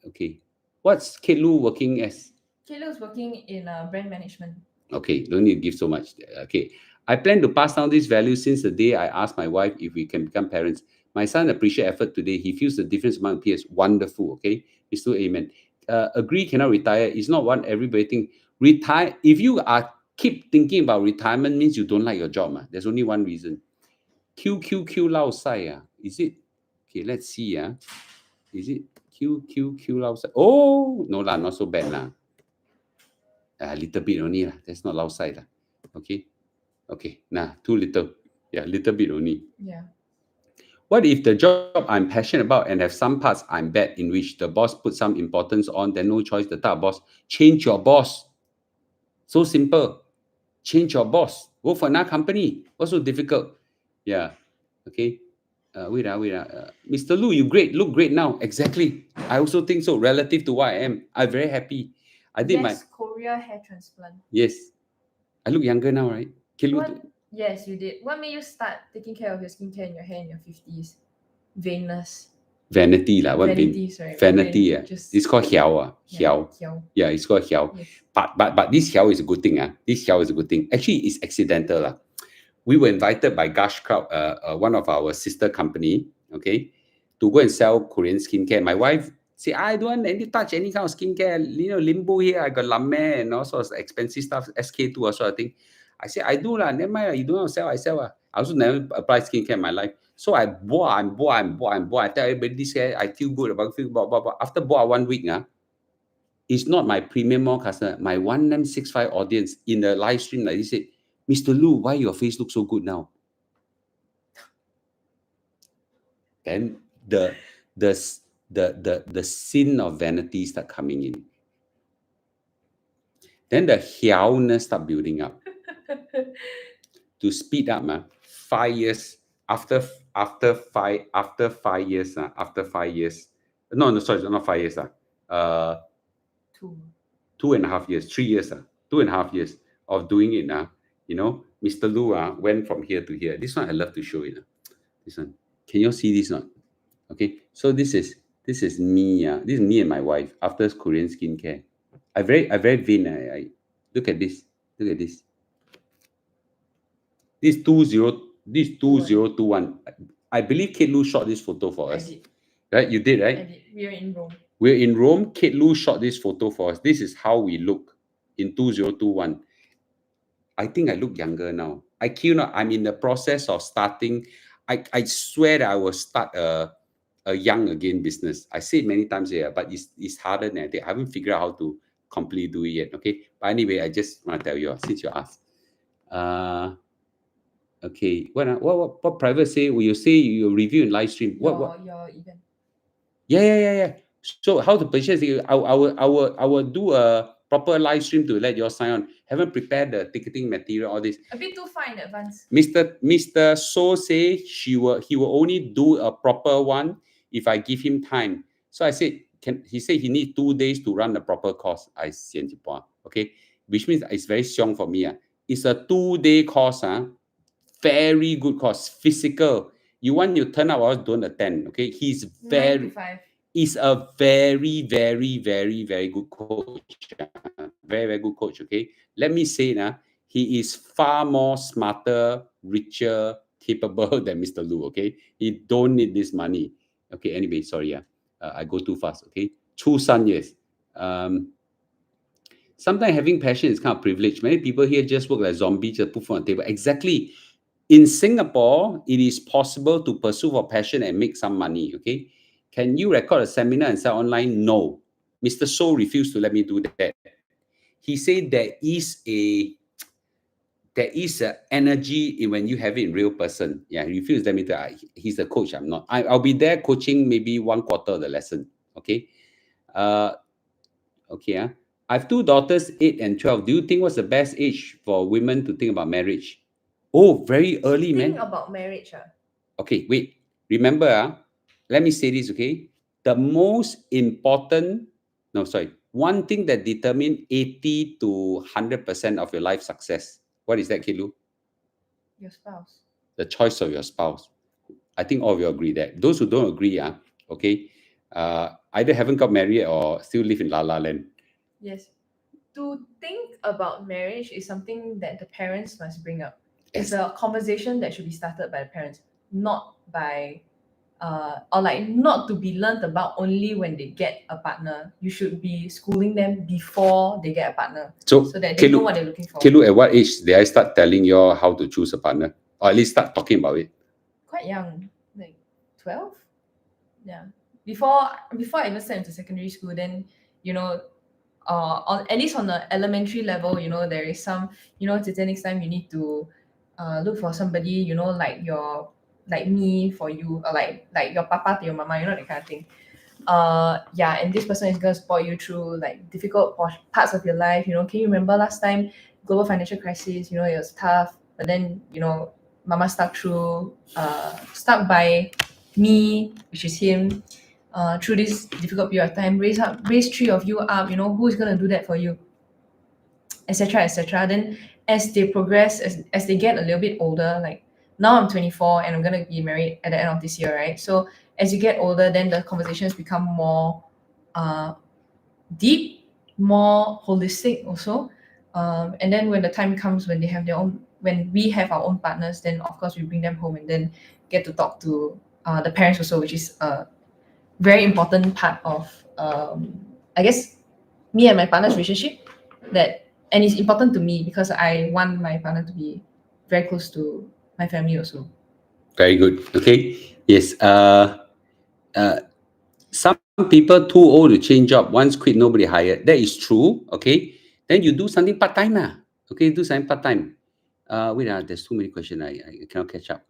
Okay. What's Kate Lu working as? Kayla is working in brand management. Okay, don't need to give so much. Okay. I plan to pass down these values since the day I asked my wife if we can become parents. My son appreciates effort today. He feels the difference among peers. Wonderful. Okay. Mr. Amen. Agree cannot retire. It's not what everybody think. Retire. If you keep thinking about retirement means you don't like your job. There's only one reason. QQQ lao sai. Is it? Okay, let's see. Is it QQQ lao sai? Oh, no lah, not so bad lah. A little bit only lah. That's not lao sai lah. Okay. Okay. Nah, too little. Yeah, little bit only. Yeah. What if the job I'm passionate about and have some parts I'm bad in which the boss put some importance on, then no choice, the type of boss, change your boss. So simple. Change your boss. Go for another company. What's so difficult? Yeah. Okay. Wait. Mr. Lu, you look great now. Exactly. I also think so. Relative to what I am, I'm very happy. I did Korea hair transplant. Yes. I look younger now, right? Yes, you did. What made you start taking care of your skincare and your hair in your 50s? Vainness. Vanity lah. Sorry. Vanity. Yeah. It's called hiao. Hiao. Yeah, it's called hiao. Yes. But this hiao is a good thing. This hiao is a good thing. Actually, it's accidental. We were invited by Gush Crowd, one of our sister company, okay, to go and sell Korean skincare. My wife said, I don't want to touch any kind of skincare. Limbo here, I got Lame and all sorts of expensive stuff, SK2 or sort of thing. I said, I do lah. Never mind. You don't want to sell, I sell. I also never apply skincare in my life. So I bought. I tell everybody this hair, I feel good about blah. After bought 1 week, it's not my premium more customer. My 1965 audience in the live stream, like they said, Mr. Lu, why your face looks so good now? Then the sin of vanity start coming in. Then the hiao-ness start building up. To speed up, 5 years after 5 years, no, sorry, not 5 years, 2.5 years, 3 years, 2.5 years of doing it, Mr. Lu went from here to here. This one I love to show it. This one, can you see this one? Okay, so this is me. This is me and my wife after Korean skincare. I very vain. I look at this. This 2021. I believe Kate Lu shot this photo for us. I did. Right? You did, right? I did. We are in Rome. We're in Rome. Kate Lu shot this photo for us. This is how we look in 2021. I think I look younger now. I'm in the process of starting. I swear that I will start a young again business. I say it many times here, but it's harder than I think. I haven't figured out how to completely do it yet. Okay. But anyway, I just want to tell you since you asked. Okay. What private say? Will you say you review in live stream? Your event. Yeah. So how to purchase it? I will do a proper live stream to let you all sign on. Haven't prepared the ticketing material, all this. A bit too far in advance. Mr. So say he will only do a proper one if I give him time. So I said, he said he needs 2 days to run the proper course. Okay, which means it's very strong for me. It's a 2-day course. Very good course, physical. You want you turn up, I don't attend. Okay, he's a very, very, very, very good coach. very, very good coach, okay? Let me say now, he is far more smarter, richer, capable than Mr. Lu, okay? He don't need this money. Okay, anyway, sorry, I go too fast, okay? 出3 years. Sometimes having passion is kind of privilege. Many people here just work like zombies, just put food on the table. Exactly. In Singapore, it is possible to pursue for passion and make some money, okay? Can you record a seminar and sell online? No. Mr. So refused to let me do that. He said there is a energy when you have it in real person. Yeah, he refused to let me do that. He's a coach, I'm not. I'll be there coaching maybe 1/4 of the lesson, okay? Okay, I have 2 daughters, 8 and 12. Do you think what's the best age for women to think about marriage? Oh, very early, Think man. about marriage. Okay, wait. Remember, let me say this, okay? The most important, no, sorry, one thing that determines 80 to 100% of your life success. What is that, Kilu? Your spouse. The choice of your spouse. I think all of you agree that. Those who don't agree, okay, either haven't got married or still live in La La Land. Yes. To think about marriage is something that the parents must bring up. It's Yes. a conversation that should be started by the parents, not by or like not to be learned about only when they get a partner. You should be schooling them before they get a partner, So that they know Kilu, what they're looking for. Kilu, at what age did I start telling you all how to choose a partner? Or at least start talking about it? Quite young, like 12. Yeah. Before I even sent to secondary school, then on at least on the elementary level, there is some, next time you need to look for somebody, like me for you, or like your papa to your mama, that kind of thing. Yeah, and this person is gonna support you through like difficult parts of your life. Can you remember last time global financial crisis? It was tough, but then mama stuck by me, which is him, through this difficult period of time, raise 3 of you up. Who's gonna do that for you, etc., etc. Then as they progress, as they get a little bit older, like now I'm 24 and I'm gonna be married at the end of this year, right? So as you get older, then the conversations become more deep, more holistic also. And then when the time comes when they have their own, when we have our own partners, then of course we bring them home and then get to talk to the parents also, which is a very important part of I guess me and my partner's relationship. And it's important to me because I want my partner to be very close to my family also. Very good. Okay. Yes. Some people too old to change job. Once quit, nobody hired. That is true. Okay. Then you do something part time. Okay. Do something part time. Wait. There's too many questions. I cannot catch up.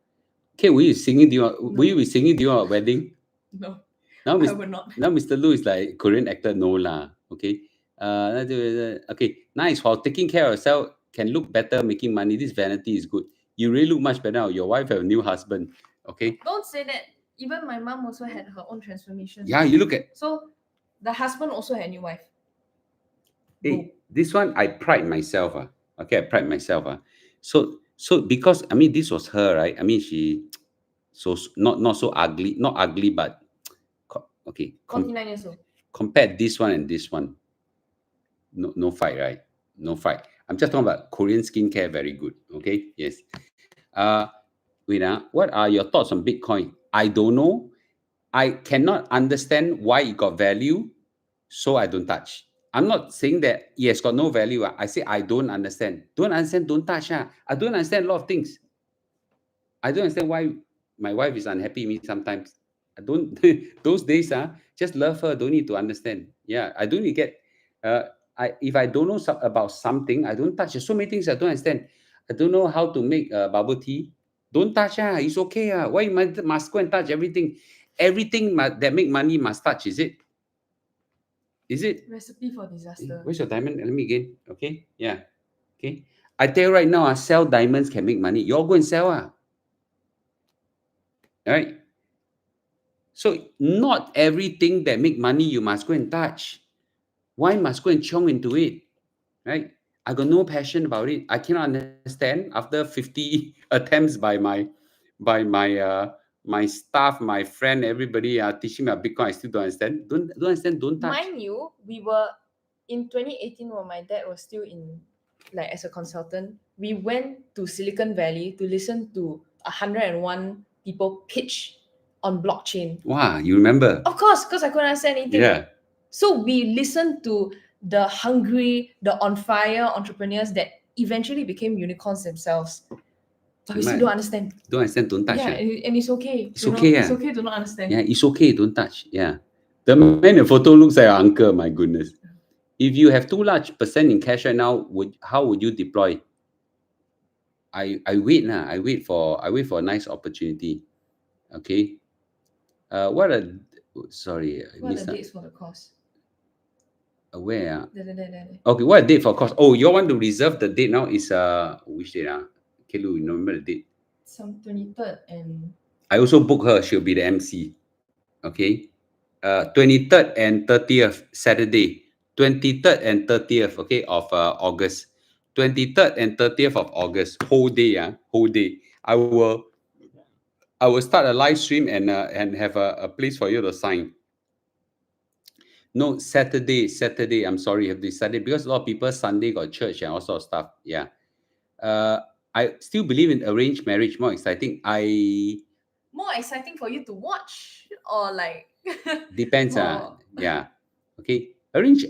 Okay. Will you be singing during a wedding? No, Now, I would not. now Mr. Lu is like Korean actor. No lah. Okay. Okay. Nice. While taking care of yourself can look better, making money. This vanity is good. You really look much better now. Your wife have a new husband. Okay. Don't say that. Even my mom also had her own transformation. Yeah, you look at. So the husband also had a new wife. Hey, this one I pride myself. Okay, I pride myself. So because I mean this was her, right? I mean she so not so ugly, not ugly, but okay. 49 years old. Compare this one and this one. No fight, right? No fight. I'm just talking about Korean skincare, very good. Okay, yes. What are your thoughts on Bitcoin? I don't know. I cannot understand why it got value, so I don't touch. I'm not saying that it has got no value. I say I don't understand. Don't understand, don't touch. I don't understand a lot of things. I don't understand why my wife is unhappy with me sometimes. I don't those days, just love her, don't need to understand. Yeah, I don't need to get if I don't know about something, I don't touch. There's so many things I don't understand. I don't know how to make bubble tea. Don't touch. It's okay. Why you must go and touch everything? Everything that make money must touch, is it? Is it? Recipe for disaster. Where's your diamond? Let me again. Okay. Yeah. Okay. I tell you right now, sell diamonds can make money. You all go and sell. Right? So not everything that make money you must go and touch. Why must go and chong into it? Right? I got no passion about it. I cannot understand after 50 attempts by my my staff, my friend, everybody teaching me about Bitcoin. I still don't understand. Don't understand. Don't touch. Mind you, we were in 2018, when my dad was still in, like, as a consultant, we went to Silicon Valley to listen to 101 people pitch on blockchain. Wow, you remember? Of course, because I couldn't understand anything. Yeah. So we listened to the hungry, the on fire entrepreneurs that eventually became unicorns themselves. But we still don't understand. Don't understand, don't touch. Yeah, and it's okay. It's okay. It's okay to not understand. Yeah, it's okay, don't touch. Yeah. The man in the photo looks like your uncle, my goodness. If you have too large percent in cash right now, how would you deploy? I wait lah. I wait for a nice opportunity. Okay. Sorry, I What are missed the that. dates for the course? Where? There. Okay, what date for course? Oh, you want to reserve the date now? Is which date? Kelu, you remember the date? Some 23rd and I also book her. She'll be the MC. Okay. 23rd and 30th Saturday. 23rd and 30th, okay, of August. 23rd and 30th of August. Whole day, whole day. I will start a live stream and have a place for you to sign. No, Saturday. I'm sorry, have this Saturday because a lot of people Sunday got church and all sort of stuff. Yeah. I still believe in arranged marriage, more exciting. more exciting for you to watch or like Depends. Yeah. Okay. Arrange.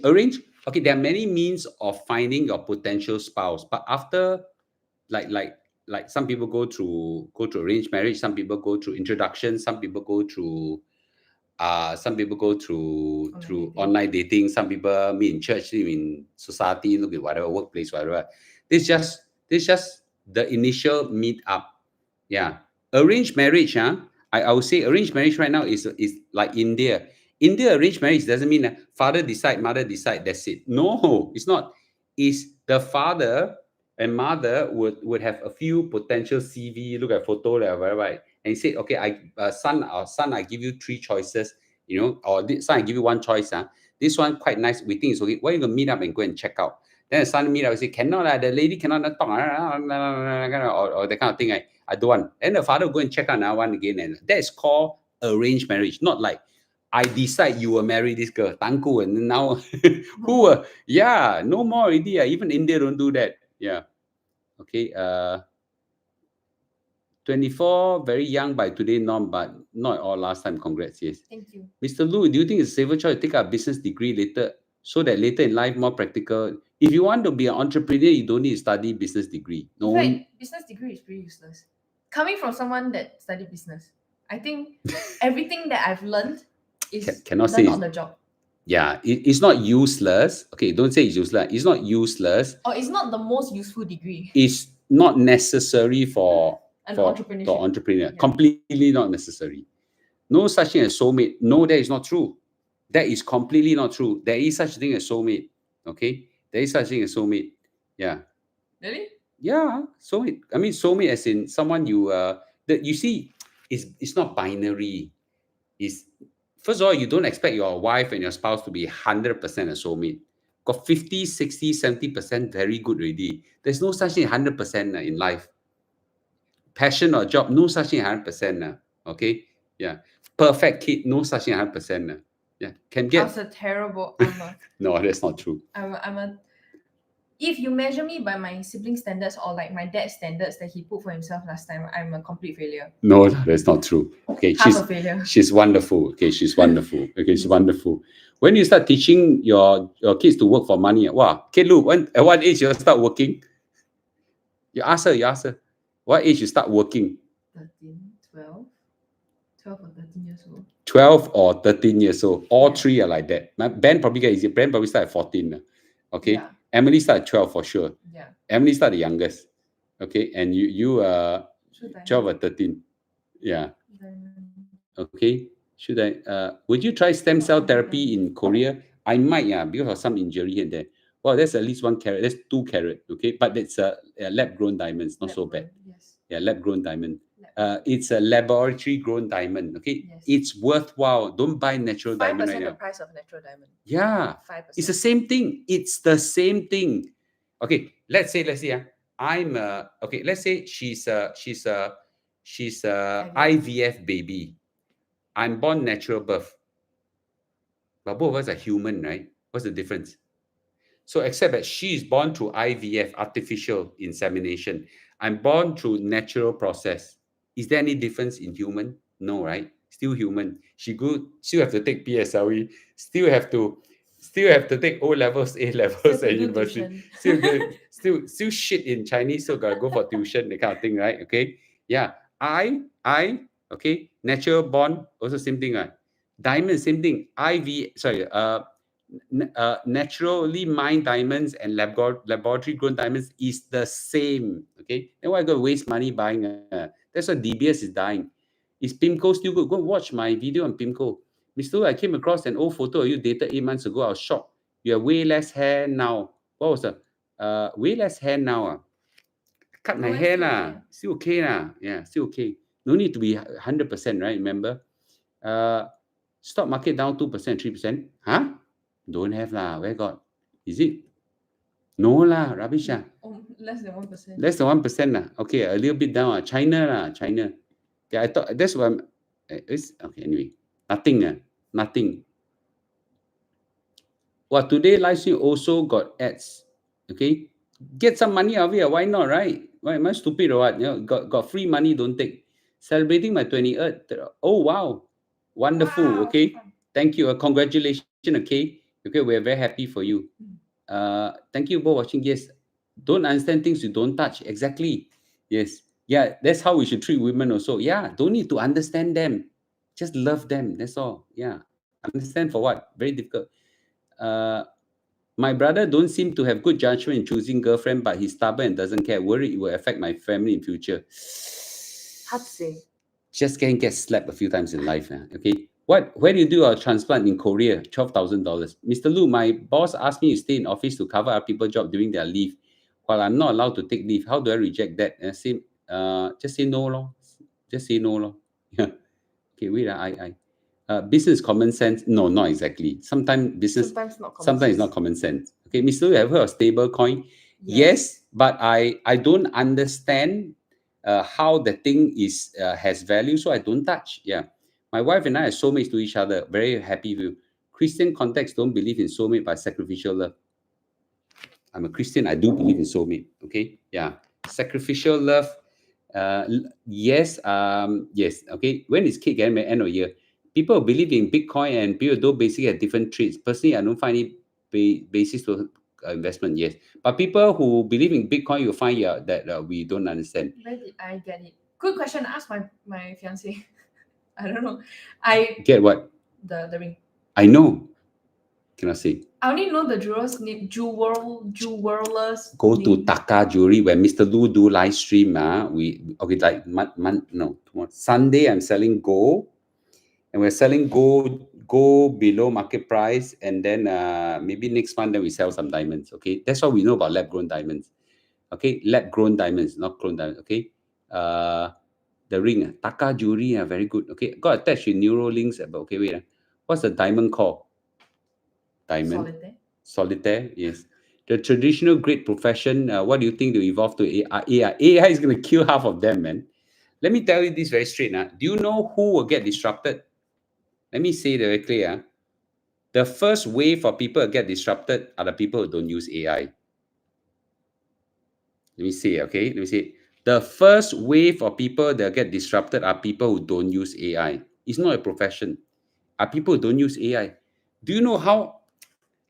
Okay, there are many means of finding your potential spouse, but after like some people go through arranged marriage, some people go through introduction, some people go through online dating, some people meet in church, meet in society, look at whatever workplace, whatever. This just the initial meet up. Yeah. Arranged marriage, I would say arranged marriage right now is like India. India arranged marriage doesn't mean father decide, mother decide, that's it. No, it's not. Is the father and mother would have a few potential CV, look at photo, whatever, and say, okay, son, I give you 3 choices, or son, I give you 1 choice. This one quite nice. We think it's okay. Why you gonna meet up and go and check out? Then the son meet up and say, cannot, the lady cannot talk, or that kind of thing. I don't want. And the father will go and check out another one again. And that is called arranged marriage, not like I decide you will marry this girl, Tangku, and now who? Yeah, no more already. Even India don't do that. Yeah. Okay. 24, very young by today norm, but not all last time. Congrats, yes. Thank you. Mr. Lu, do you think it's a safer choice to take a business degree later so that later in life more practical? If you want to be an entrepreneur, you don't need to study business degree. No. In fact, business degree is pretty useless. Coming from someone that studied business, I think everything that I've learned is cannot learned say on the job. Yeah, it's not useless. Okay, don't say it's useless. It's not useless. Or it's not the most useful degree. It's not necessary for entrepreneur. Yeah. Completely not necessary. No such thing as soulmate. No, that is not true. That is completely not true. There is such thing as soulmate. Okay, there is such thing as soulmate. Yeah. Really? Yeah, soulmate. I mean, soulmate as in someone you that you see. It's not binary. Is first of all, you don't expect your wife and your spouse to be 100% a soulmate. Got 50, 60, 70% very good already. There's no such thing 100% in life. Passion or job, no such thing 100%. Okay? Yeah. Perfect kid, no such thing 100%. Yeah. Can I get. was a terrible. No, that's not true. If you measure me by my sibling standards or like my dad's standards that he put for himself last time, I'm a complete failure. No, that's not true. Okay, Half a failure. She's wonderful. Okay, she's wonderful. Okay, she's wonderful. When you start teaching your kids to work for money, wow, okay, look, at what age you start working? You ask her. What age you start working? 13, 12 or 13 years old. 12 or 13 years old. All Yeah. 3 are like that. Ben probably get easier. Ben probably start at 14. Okay. Yeah. Emily start at 12 for sure. Yeah. Emily start the youngest. Okay. And you 12 or 13. Yeah. Okay. Should I would you try stem cell therapy in Korea? I might, because of some injury here and there. Well, that's at least 1 carat. That's 2 carat. Okay. But it's a lab grown diamond. It's not so bad. Yes. Yeah, lab grown diamond. It's a laboratory grown diamond. Okay. Yes. It's worthwhile. Don't buy natural diamond right 5% the now. price of natural diamond. Yeah. 5%. It's the same thing. It's the same thing. Okay, let's say I'm okay, let's say she's a IVF baby. I'm born natural birth. But both of us are human, right? What's the difference? So except that she is born through IVF, artificial insemination. I'm born through natural process. Is there any difference in human? No, right? Still human. She good. Still have to take PSLE. Still have to take O levels, A Still levels, have to at do university. tuition. Still good. Still shit in Chinese. So gotta go for tuition. That kind of thing, right? Okay. Yeah. I. Okay. Natural born also same thing, right? Diamond same thing. Naturally mined diamonds and laboratory grown diamonds is the same. Okay, then why go waste money buying? That's why DBS is dying. Is Pimco still good? Go watch my video on Pimco. Mr. Lu, I came across an old photo of you dated 8 months ago. I was shocked. You have way less hair now. What was the way less hair now? Cut my No, hair still okay. lah. Still okay lah. Yeah, still okay. No need to be 100%, right? Remember? Uh, stock market down 2%, 3%. Huh? Don't have lah. Where got? Is it? No lah, rubbish lah. Less than 1%. Less than 1% lah. Okay, a little bit down. China lah, China. Yeah, I thought that's what it's okay. Anyway, nothing. Nothing. Well, today live stream also got ads. Okay, get some money out of it. Why not, right? Why am I stupid or what? Got free money, don't take. Celebrating my 28th. Oh wow, wonderful. Wow, Okay, fun. thank you. Congratulations. Okay, we're very happy for you. Thank you for watching. Yes, don't understand things you don't touch. Exactly. Yes. Yeah, that's how we should treat women also. Yeah, don't need to understand them. Just love them. That's all. Yeah. Understand for what? Very difficult. Uh, my brother don't seem to have good judgment in choosing girlfriend, but he's stubborn and doesn't care. Worried it will affect my family in future. Hard to say. Just can get slapped a few times in life. Okay. Where do you do a transplant in Korea? $12,000. Mr. Lu, my boss asked me to stay in office to cover other people's job during their leave. While I'm not allowed to take leave, how do I reject that? Just say no, lor. Just say no, lor. Yeah. Okay, wait. Business common sense. No, not exactly. Sometimes business. Sometimes not common Sometimes it's sense. not common sense. Okay, Mr. Lu, have you heard of stable coin? Yes, but I don't understand how the thing is has value, so I don't touch. Yeah, my wife and I are soulmates to each other. Very happy with you. Christian context don't believe in soulmate but sacrificial love. I'm a Christian. I do believe in soulmate. Okay, yeah, sacrificial love. Yes. Yes. Okay. When is cake getting end of year? People believe in Bitcoin and people do basically have different trades. Personally, I don't find it basis to investment. Yes, but people who believe in Bitcoin, you'll find that we don't understand. Where did I get it? Good question. Ask my fiance. I don't know. I Get what? the ring. I know. Cannot say. I only know the jeweler's name. Jewelers. Go to name. Taka Jewelry when Mr. Lu do live stream. Like Sunday I'm selling gold, and we're selling gold below market price, and then maybe next month then we sell some diamonds. Okay, that's all we know about lab grown diamonds. Okay, lab grown diamonds, not grown diamonds. Okay, the ring, Taka Jewelry, very good. Okay, got attached with Neurolinks. Okay, wait. What's the diamond called? Diamond. Solitaire. Yes. The traditional great profession. What do you think will evolve to AI? AI is going to kill half of them, man. Let me tell you this very straight. Do you know who will get disrupted? Let me say it very clear. The first wave of people who get disrupted are the people who don't use AI. Let me say, okay? Let me say. The first wave of people that get disrupted are people who don't use AI. It's not a profession. Are people who don't use AI. Do you know how?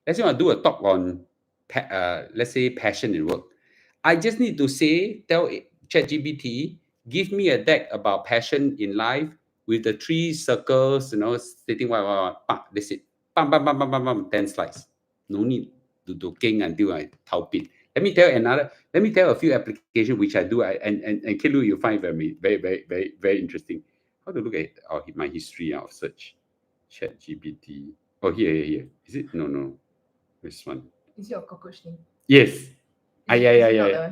Let's say I do a talk on, let's say, passion in work. I just need to tell ChatGPT, give me a deck about passion in life with the 3 circles, stating what, that's it. 10 slides. No need to king until I type it. Let me tell a few applications which I do, and Kilu, you'll find very, very, very, very, very interesting. How to look at my history of search. ChatGPT. Oh, here. Is it? No. This one. Is your cockroach name? Yes. Yeah.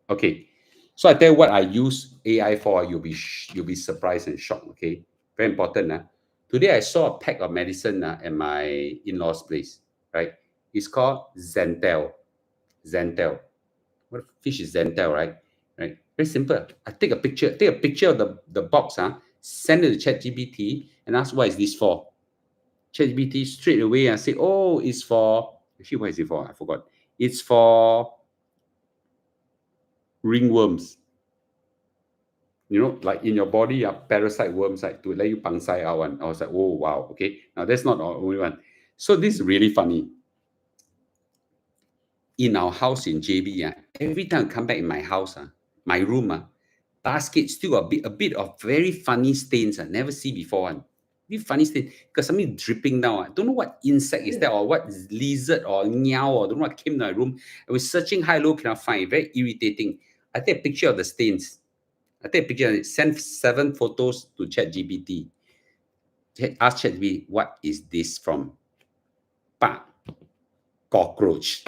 Okay. So I tell you what I use AI for. You'll be surprised and shocked. Okay. Very important. Today I saw a pack of medicine at my in-laws' place. Right. It's called Zentel. What fish is Zentel, right? Right. Very simple. I take a picture of the box. Send it to ChatGPT and ask what is this for. ChatGPT straight away and say, oh, it's for Actually, what is it for? I forgot. It's for ringworms. You know, like in your body, parasite worms, like to let you pangsai out one. I was like, oh wow, okay. Now that's not the only one. So this is really funny. In our house in JB, every time I come back in my house, my room, basket still a bit of very funny stains. I never see before one. Very funny stain because something dripping down. I don't know what insect is that or what lizard or meow or don't know what came to my room. I was searching high low, cannot find it. Very irritating. I take a picture of the stains. I take a picture and send 7 photos to ChatGPT. Ask ChatGPT, what is this from? Bah, cockroach.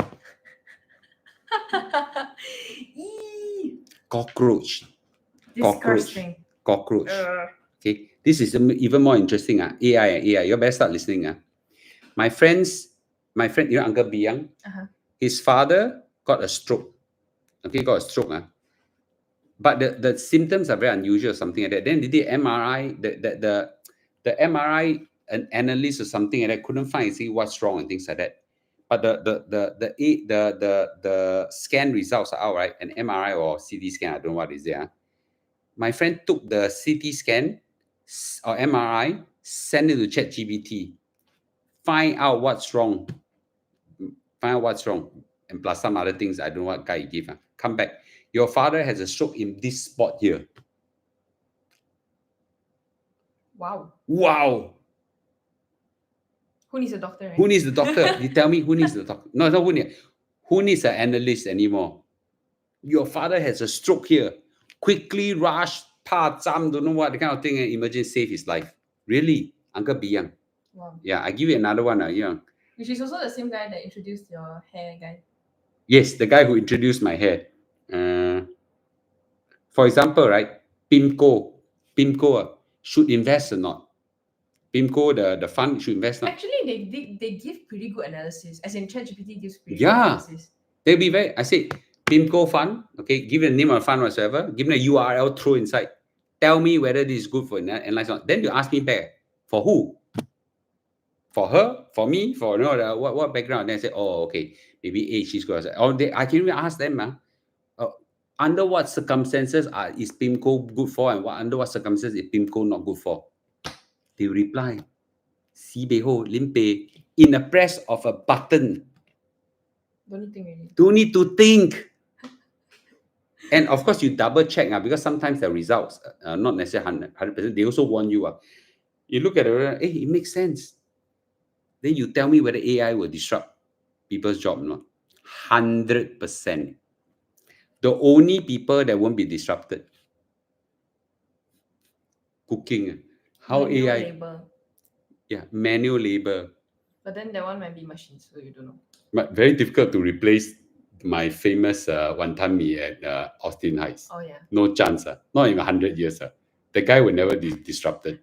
Eee, Cockroach. disgusting. Cockroach. Okay, this is even more interesting. AI. You better start listening. My friend, you know, Uncle Biang, his father got a stroke. Okay, got a stroke. But the symptoms are very unusual, something like that. Then they did MRI. The MRI an analyst or something like that couldn't find see what's wrong and things like that. But the scan results are out, right? An MRI or CT scan, I don't know what is there. My friend took the CT scan or MRI, send it to ChatGPT, find out what's wrong, and plus some other things. I don't know what guy he gave. Come back. Your father has a stroke in this spot here. Wow. Wow. Who needs a doctor? Right? Who needs the doctor? You tell me who needs the doctor? No, who needs. Who needs an analyst anymore? Your father has a stroke here. Quickly rush, don't know what the kind of thing, and emergency save his life. Really, Uncle Biang. Wow. Yeah, I give you another one. Which is also the same guy that introduced your hair guy. Yes, the guy who introduced my hair. For example, right, PIMCO should invest or not? PIMCO, the fund should invest or not? Actually, they give pretty good analysis. As in ChatGPT gives pretty good Yeah. analysis. They'll be very, I say, PIMCO fund, okay, give it the name of the fund whatsoever, give it a URL, throw inside. Tell me whether this is good for analyze or not. Then you ask me back, for who? For her? For me? For what background? Then I say, oh, okay, maybe age is good. I can even ask them, under what circumstances is PIMCO good for, and under what circumstances is PIMCO not good for? They reply, Sibeho, Limpe, in the press of a button. Don't need to think. And of course, you double check because sometimes the results are not necessarily 100%. They also warn you. You look at it, hey, it makes sense. Then you tell me whether AI will disrupt people's job or not. 100%. The only people that won't be disrupted, cooking. How manual AI? labor. Yeah, manual labor. But then that one might be machines, so you don't know. But very difficult to replace my famous wonton mee at Austin Heights. Oh yeah. No chance. Not even 100 years. The guy will never be disrupted.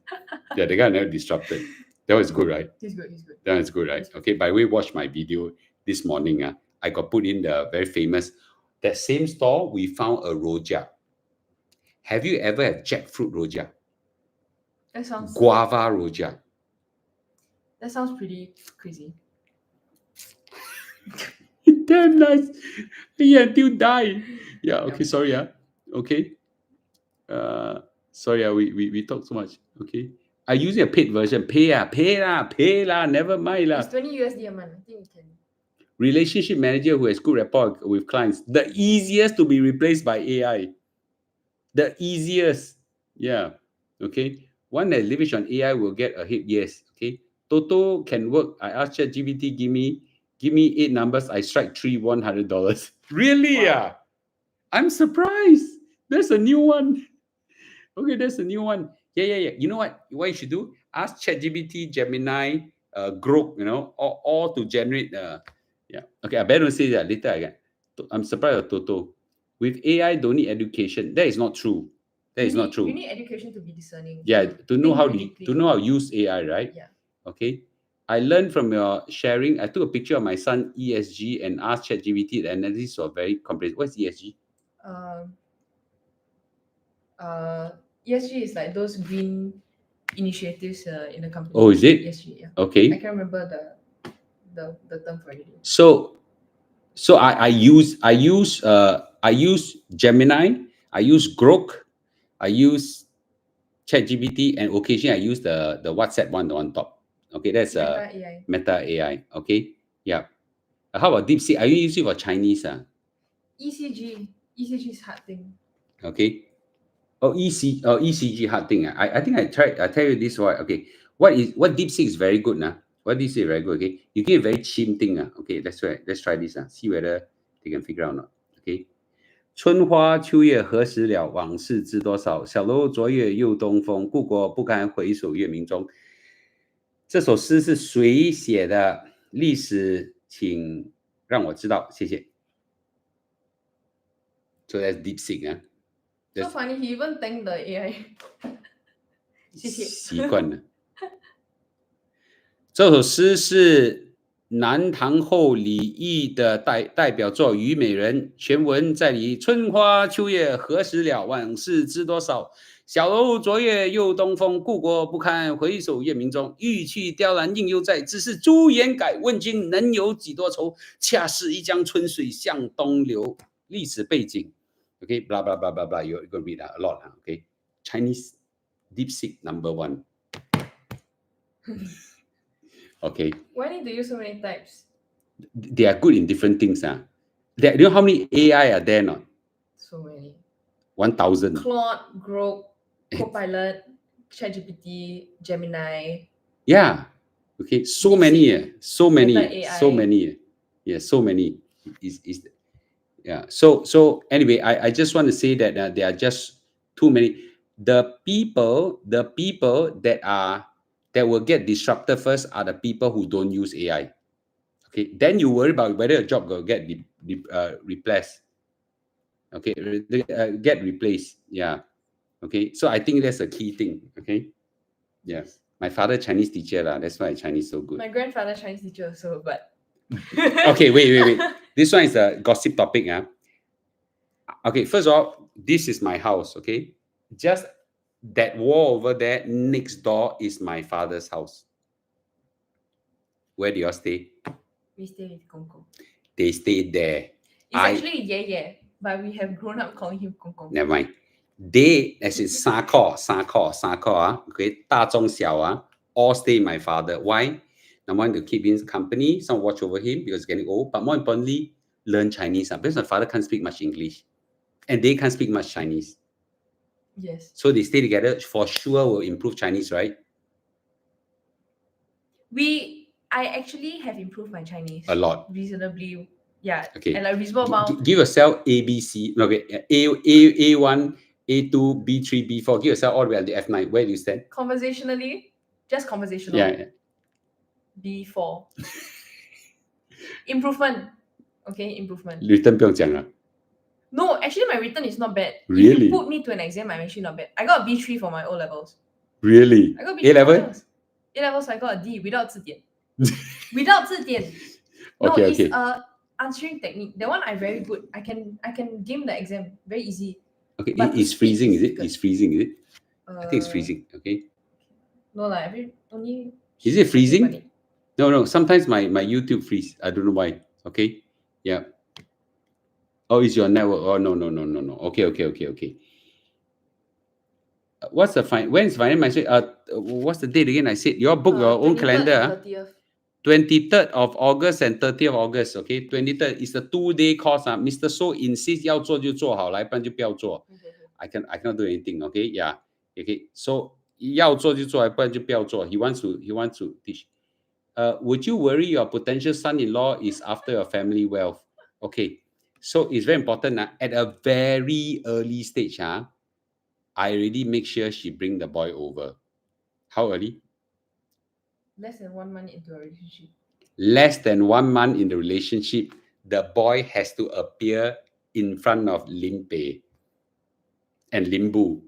Yeah, the guy never disrupted. That was good, right? He's good. That was good, right? Okay, by the way, watch my video this morning. I got put in the very famous, that same store, we found a rojak. Have you ever had jackfruit rojak? That sounds Guava rojak. That sounds pretty crazy. Damn nice. Yeah, until die. Yeah, okay, sorry. Okay. Sorry, we talk so much. Okay. I using a paid version. Pay lah. Never mind lah. It's $20 a month. I think you can. Relationship manager who has good rapport with clients. The easiest to be replaced by AI. The easiest. Yeah. Okay. One that leverage on AI will get ahead. Yes. Okay. Toto can work. I asked ChatGPT, give me 8 numbers. I strike 3, $100. Really? Wow. I'm surprised. There's a new one. Okay, there's a new one. Yeah. You know what you should do? Ask ChatGPT, Gemini, Grok, all to generate. Yeah. Okay, I better not say that later. I'm surprised at Toto. With AI, don't need education. That is not true. That is not true. You need education to be discerning. Yeah, to know how critically. to know how to use AI, right? Yeah. Okay. I learned from your sharing. I took a picture of my son ESG and asked ChatGPT. The analysis was very comprehensive. What's ESG? ESG is like those green initiatives in the company. Oh, is it? ESG, yeah. Okay. I can't remember the term for it. So I use Gemini, I use Grok, I use ChatGPT, and occasionally I use the WhatsApp one on top. Okay, that's Meta AI. Meta AI. Okay, yeah. How about DeepSeek? Are you using for Chinese? ECG. ECG is hard thing. Okay. ECG hard thing. I think I tell you this one. Okay. What DeepSeek is very good now. What DeepSeek is very good. Okay. You get a very cheap thing. Okay. Let's try this. See whether they can figure out or not. Okay. 春花秋月何时了？往事知多少？小楼昨夜又东风，故国不堪回首月明中。这首诗是谁写的？历史请让我知道，谢谢。So that's DeepSeek 啊。 So funny, he even thanked the AI. 谢谢。习惯了。这首诗是南唐后李煜的代表作《虞美人》，全文在理：春花秋月何时了？往事知多少？小楼昨夜又东风，故国不堪回首月明中。玉去雕栏应犹在，只是朱颜改。问君能有几多愁？恰似一江春水向东流。历史背景 ，OK， blah blah blah blah blah. You're going to read a lot, okay? Chinese DeepSeek #1. Okay. Why need to use so many types? They are good in different things. Do you know how many AI are there not? So many. 1,000. Claude, Grok, Copilot, ChatGPT, Gemini. Yeah. Okay. So many. So many. Meta AI. So many. Yeah. So many. Yeah. So anyway, I just want to say that there are just too many. The people that will get disrupted first are the people who don't use AI. Okay, then you worry about whether a job will get replaced. Okay, get replaced. Yeah. Okay, so I think that's a key thing. Okay. Yeah. My father Chinese teacher lah. That's why Chinese so good. My grandfather Chinese teacher also, but. Okay, wait. This one is a gossip topic. Okay, first of all, this is my house. Okay, just that wall over there next door is my father's house. Where do you all stay? We stay with Kong Kong. They stay there. It's actually yeah, but we have grown up calling him Kong Kong. Never mind. They, as in 三個 okay, 大中小 all stay with my father. Why? Number one, to keep him company, some watch over him because he's getting old, but more importantly, learn Chinese. Because my father can't speak much English and they can't speak much Chinese. Yes. So they stay together, for sure will improve Chinese, right? I actually have improved my Chinese. A lot. Reasonably, yeah. Okay. And a reasonable amount. Give yourself A, B, C. Okay, A1, A2, B3, B4. Give yourself all the way at the F9. Where do you stand? Conversationally, just conversational. Yeah. B4. Improvement. Okay, improvement. Written 不用讲了. No, actually my written is not bad. Really? If you put me to an exam, I'm actually not bad. I got a B3 for my O levels. Really? I got A B3 level? A levels I got a D without 字典. Without 字典. No, Okay, it's okay. Answering technique. That one I very good. I can game the exam very easy. Okay, But it's to speak freezing, is is it? difficult. It's freezing, is it? I think it's freezing, okay? No lah, only. Is it freezing? Funny. No. Sometimes my YouTube freeze. I don't know why. Okay? Yeah. Oh, it's your network. Oh, no. Okay. What's the fine? When's final message? What's the date again? I said your book your own 23rd calendar. and 30th. 23rd of August and 30th of August. Okay, 23rd is a 2-day course. Mr. So insists 要做就做好，来不然就不要做。I cannot do anything. Okay, yeah. Okay, so 要做就做，不然就不要做。He wants to teach. Would you worry your potential son-in-law is after your family wealth? Okay, so it's very important. At a very early stage, I already make sure she bring the boy over. How early? Less than 1 month into a relationship. Less than 1 month in the relationship, the boy has to appear in front of Lim Pei and Lim Bu.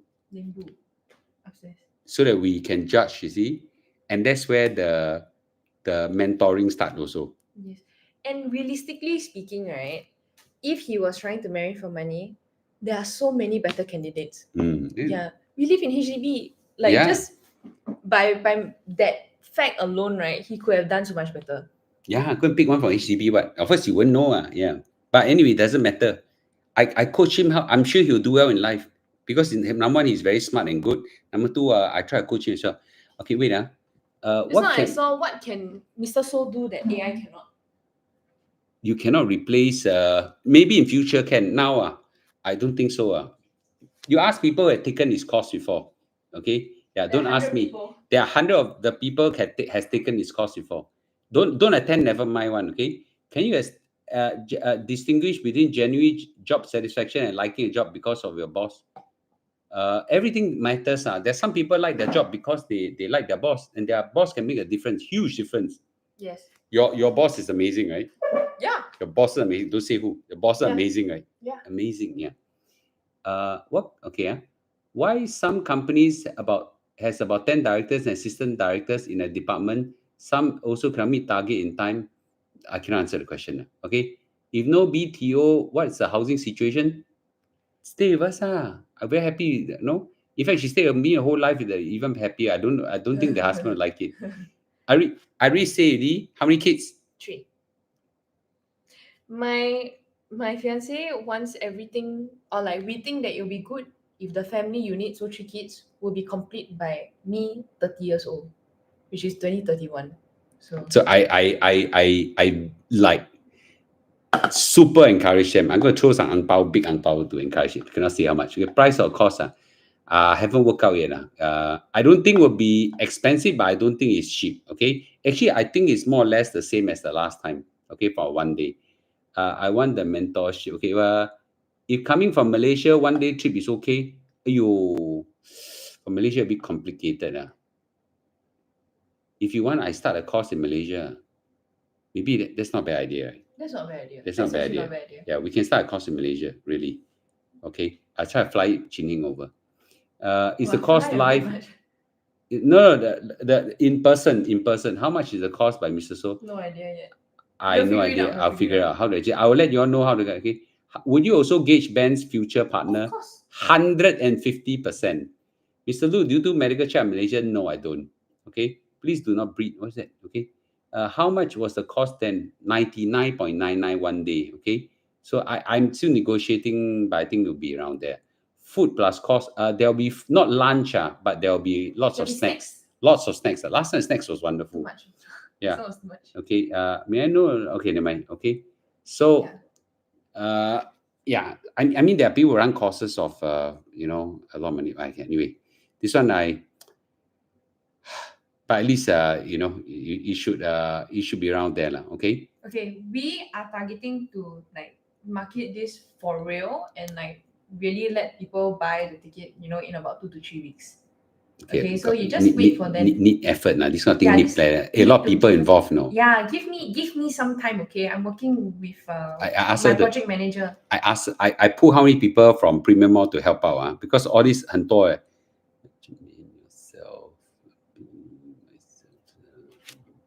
Upstairs. So that we can judge, you see. And that's where the mentoring starts also. Yes. And realistically speaking, right, if he was trying to marry for money, there are so many better candidates. Yeah. We live in HDB. Just by that fact alone, right, he could have done so much better. Yeah, go and pick one from HDB. What? Of course, you won't know. Yeah. But anyway, it doesn't matter. I coach him how I'm sure he'll do well in life because number one, he's very smart and good. Number two, I try to coach him as well. Okay, wait. Just What now I can saw what can Mr. So do that AI cannot. you cannot replace? Maybe in future can. Now, I don't think so. You ask people who have taken this course before. Okay, yeah. There are Don't ask 100 me. people. There are 100 of the people has taken this course before. Don't attend. Never mind one. Okay. Can you distinguish between genuine job satisfaction and liking a job because of your boss? Everything matters. There's some people like their job because they like their boss, and their boss can make a difference, huge difference. Yes. Your boss is amazing, right? Yeah. Your boss is amazing. Don't say who. Your boss is Yeah. amazing, right? Yeah. Amazing, yeah. What? Okay. Why some companies has about 10 directors and assistant directors in a department? Some also cannot meet target in time. I cannot answer the question. Okay. If no BTO, what's the housing situation? Stay with us. I'm very happy. No, in fact, she stayed with me her whole life. Even happier. I don't think the husband will like it. I already say already. How many kids? 3. My fiance wants everything, or like we think that it'll be good if the family unit, so 3 kids, will be complete by me 30 years old, which is 2031. So I like super encourage them. I'm going to throw some big ang pao to encourage it. Cannot see how much. The price or cost haven't worked out yet. I don't think will be expensive, but I don't think it's cheap. Okay, actually, I think it's more or less the same as the last time. Okay, for 1 day. I want the mentorship. Okay, well, if coming from Malaysia, 1 day trip is okay. Ayo, from Malaysia a bit complicated. If you want, I start a course in Malaysia. Maybe that's not a bad idea. Right? That's not a bad idea. That's not a bad actually idea. not a bad idea. Yeah, we can start a course in Malaysia. Really. Okay, I try to fly Jining over. Is the cost fly a bit live? much. No, the in person. How much is the cost by Mr. So? No idea yet. I have no We'll figure it idea. out, I'll figure it out how to. I will let you all know how to get. Okay. Would you also gauge Ben's future partner? Of course. 150%. Mr. Lu, do you do medical check in Malaysia? No, I don't. Okay. Please do not breed. What's that? Okay. How much was the cost then? 99.99 1 day. Okay. So I'm still negotiating, but I think it'll be around there. Food plus cost. There'll be not lunch, but there'll be lots There'll of be snacks. Lots of snacks. Last time snacks was Too wonderful. much. Yeah. Sounds too much. Okay. May I know? Okay, never mind. Okay. So, yeah. I mean, there are people who run courses of, a lot of money. Anyway, this one but at least, it should be around there, okay. Okay, we are targeting to like market this for real and like really let people buy the ticket, in about 2 to 3 weeks. Okay, so you just wait for them. Need effort now. This kind of thing Yeah, need this plan. A need lot of to people give- involved, no. Yeah, give me some time, okay? I'm working with I asked my her project manager. I pull how many people from Premium Mall to help out, because all this 很多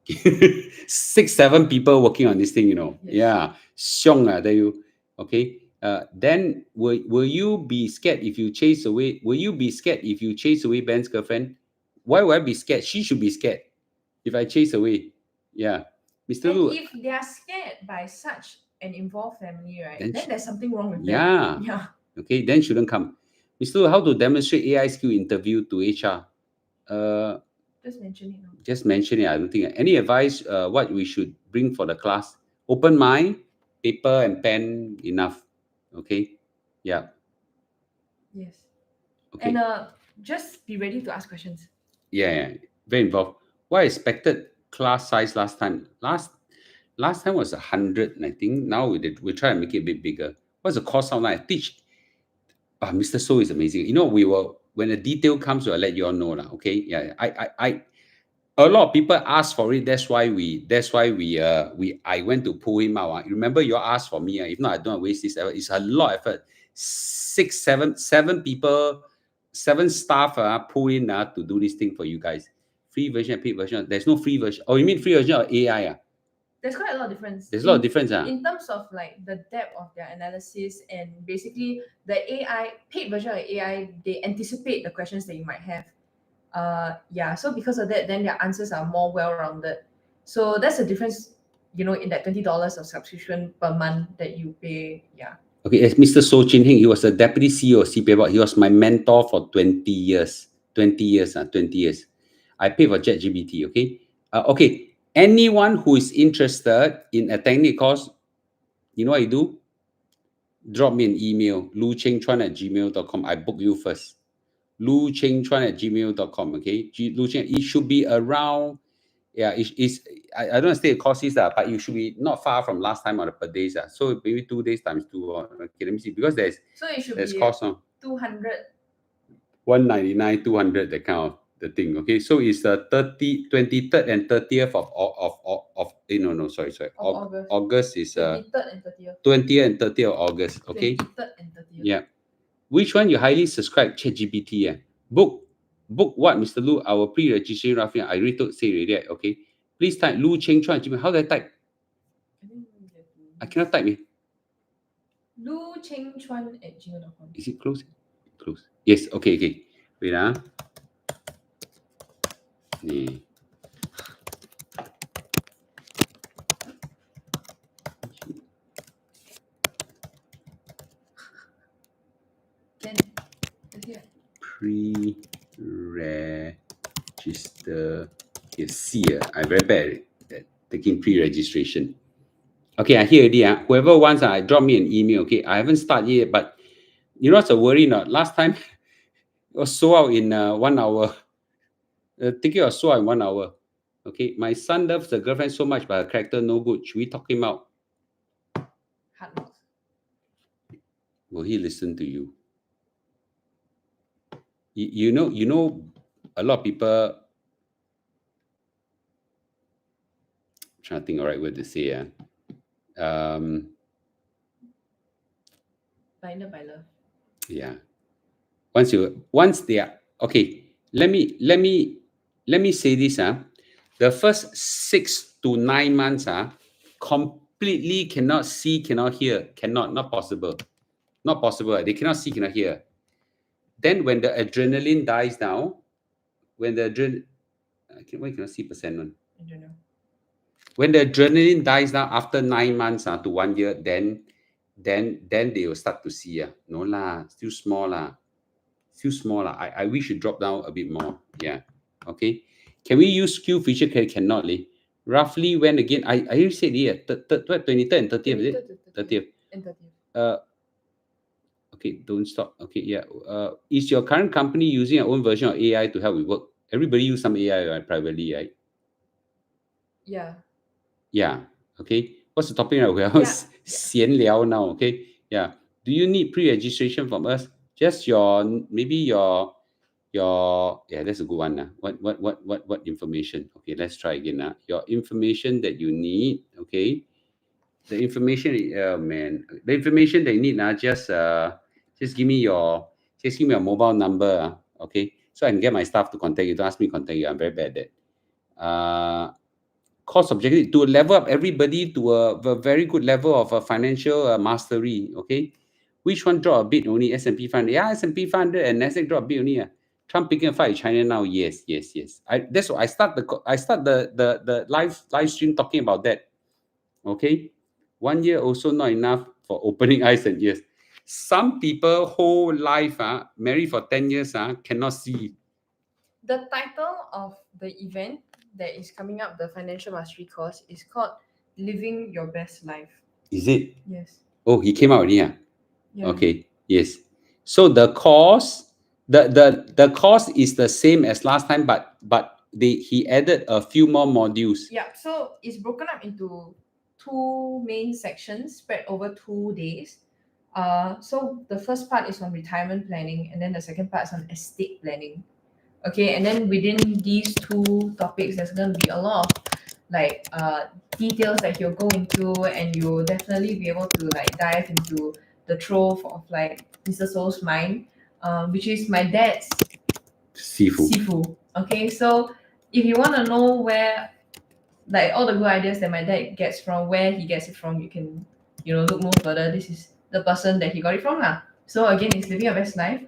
6-7 people working on this thing, Yes. Yeah, 凶 I tell you. Okay. Then will you be scared if you chase away? Will you be scared if you chase away Ben's girlfriend? Why would I be scared? She should be scared if I chase away. Yeah, Mr. And Lu. if they are scared by such an involved family, right, Then then there's something wrong with Yeah. them. Yeah. Okay, then shouldn't come. Mr. Lu, how to demonstrate AI skill interview to HR? Just mention it now. Just mention it. I don't think any advice. What we should bring for the class? Open mind, paper and pen enough. Okay. Yeah. Yes. Okay. And just be ready to ask questions. Yeah. Very involved. What expected class size last time? Last time was 100, I think. Now we try to make it a bit bigger. What's the cost online? I teach. Mr. So is amazing. When the detail comes, we'll let you all know. Okay. Yeah. I a lot of people ask for it. That's why I went to pull him out. Remember, you asked for me. If not, I don't waste this effort. It's a lot of effort. 7 people, 7 staff pull in to do this thing for you guys. Free version and paid version. There's no free version. Oh, you mean free version or AI? There's quite a lot of difference. There's a lot of difference. In terms of like the depth of their analysis and basically the AI, paid version of AI, they anticipate the questions that you might have. So because of that, then their answers are more well-rounded. So that's the difference in that $20 of subscription per month that you pay. Yeah. Okay, as Mr. So Chin Heng, he was a deputy CEO of CPA Board. He was my mentor for 20 years. 20 years. I pay for ChatGPT, okay? Okay, anyone who is interested in a technical course, you know what you do? Drop me an email, luchengchuan@gmail.com. I book you first. luchengchuan@gmail.com, okay? Lu Cheng, it should be around, yeah, I don't understand the cost is that, but you should be not far from last time on the per days. So maybe 2 days times 2. Okay, let me see. Because So it should there's be cost on 200. 199, 200, that kind of the thing. Okay, so it's the 23rd and 30th sorry. August. August is 23rd and 30th. 20th and 30th of August. Okay. 23rd and 30th. Yeah. Which one you highly subscribe? ChatGPT. Book what, Mr. Lu? Our pre-registration roughly. I already say already. Okay. Please type Lu Cheng Chuan. How do I type? I think you have to- I cannot type. luchengchuan@gmail.com. Is it close? Close. Yes. Okay. Wait. Ni. Then, here. Pre-register. Yes, see, I'm very bad at taking pre-registration. Okay, I hear already. Whoever wants, I drop me an email. Okay, I haven't started yet, but you know what's a worry not? Last time it was sold out in 1 hour. The ticket was sold out in 1 hour. Okay, my son loves the girlfriend so much, but her character no good. Should we talk him out? Hard knocks. Will he listen to you? You know, a lot of people. I'm trying to think the right word to say. Bailer. Yeah. Once they are okay, let me say this. The first 6 to 9 months completely cannot see, cannot hear, not possible. Not possible. They cannot see, cannot hear. Then when the adrenaline dies down, when the why cannot see percent one? I don't know. When the adrenaline dies down after 9 months to 1 year, then they will start to see. No lah, still small lah. I wish it drop down a bit more. Yeah. Okay. Can we use skill feature? Cannot. Roughly when again? I already said here, 23rd and 30th, is it? 30th. And 30th. Okay, don't stop. Okay, yeah. Is your current company using your own version of AI to help with work? Everybody use some AI, right? Privately, right? Yeah. Yeah. Okay. What's the topic right? We are xian liao now. Okay. Yeah. Do you need pre-registration from us? Just maybe your yeah, that's a good one. What information? Okay, let's try again. Your information that you need. Okay. The information, the information that you need just give me your mobile number. Okay. So I can get my staff to contact you. Don't ask me to contact you. I'm very bad at that. Cost objective to level up everybody to a very good level of financial mastery. Okay, which one drop a bit only? S&P 500. Yeah, S&P 500 and Nasdaq drop a bit only. Trump picking a fight with China now. Yes. That's why I start the live stream talking about that. Okay, 1 year also not enough for opening eyes and ears. Some people whole life married for 10 years cannot see. The title of the event that is coming up, the financial mastery course, is called Living Your Best Life. Is it? Yes. Oh, he came out already. Yeah. Okay. Yes. So the course, the course is the same as last time, but he added a few more modules. Yeah. So it's broken up into 2 main sections spread over 2 days. So the first part is on retirement planning, and then the second part is on estate planning. Okay, and then within these 2 topics, there's going to be a lot of details that he'll go into, and you'll definitely be able to dive into the trove of Mr. So's mind, which is my dad's Sifu. Okay, so if you want to know where all the good ideas that my dad gets from, where he gets it from, you can look more further. This is the person that he got it from lah. So again, it's Living Your Best Life,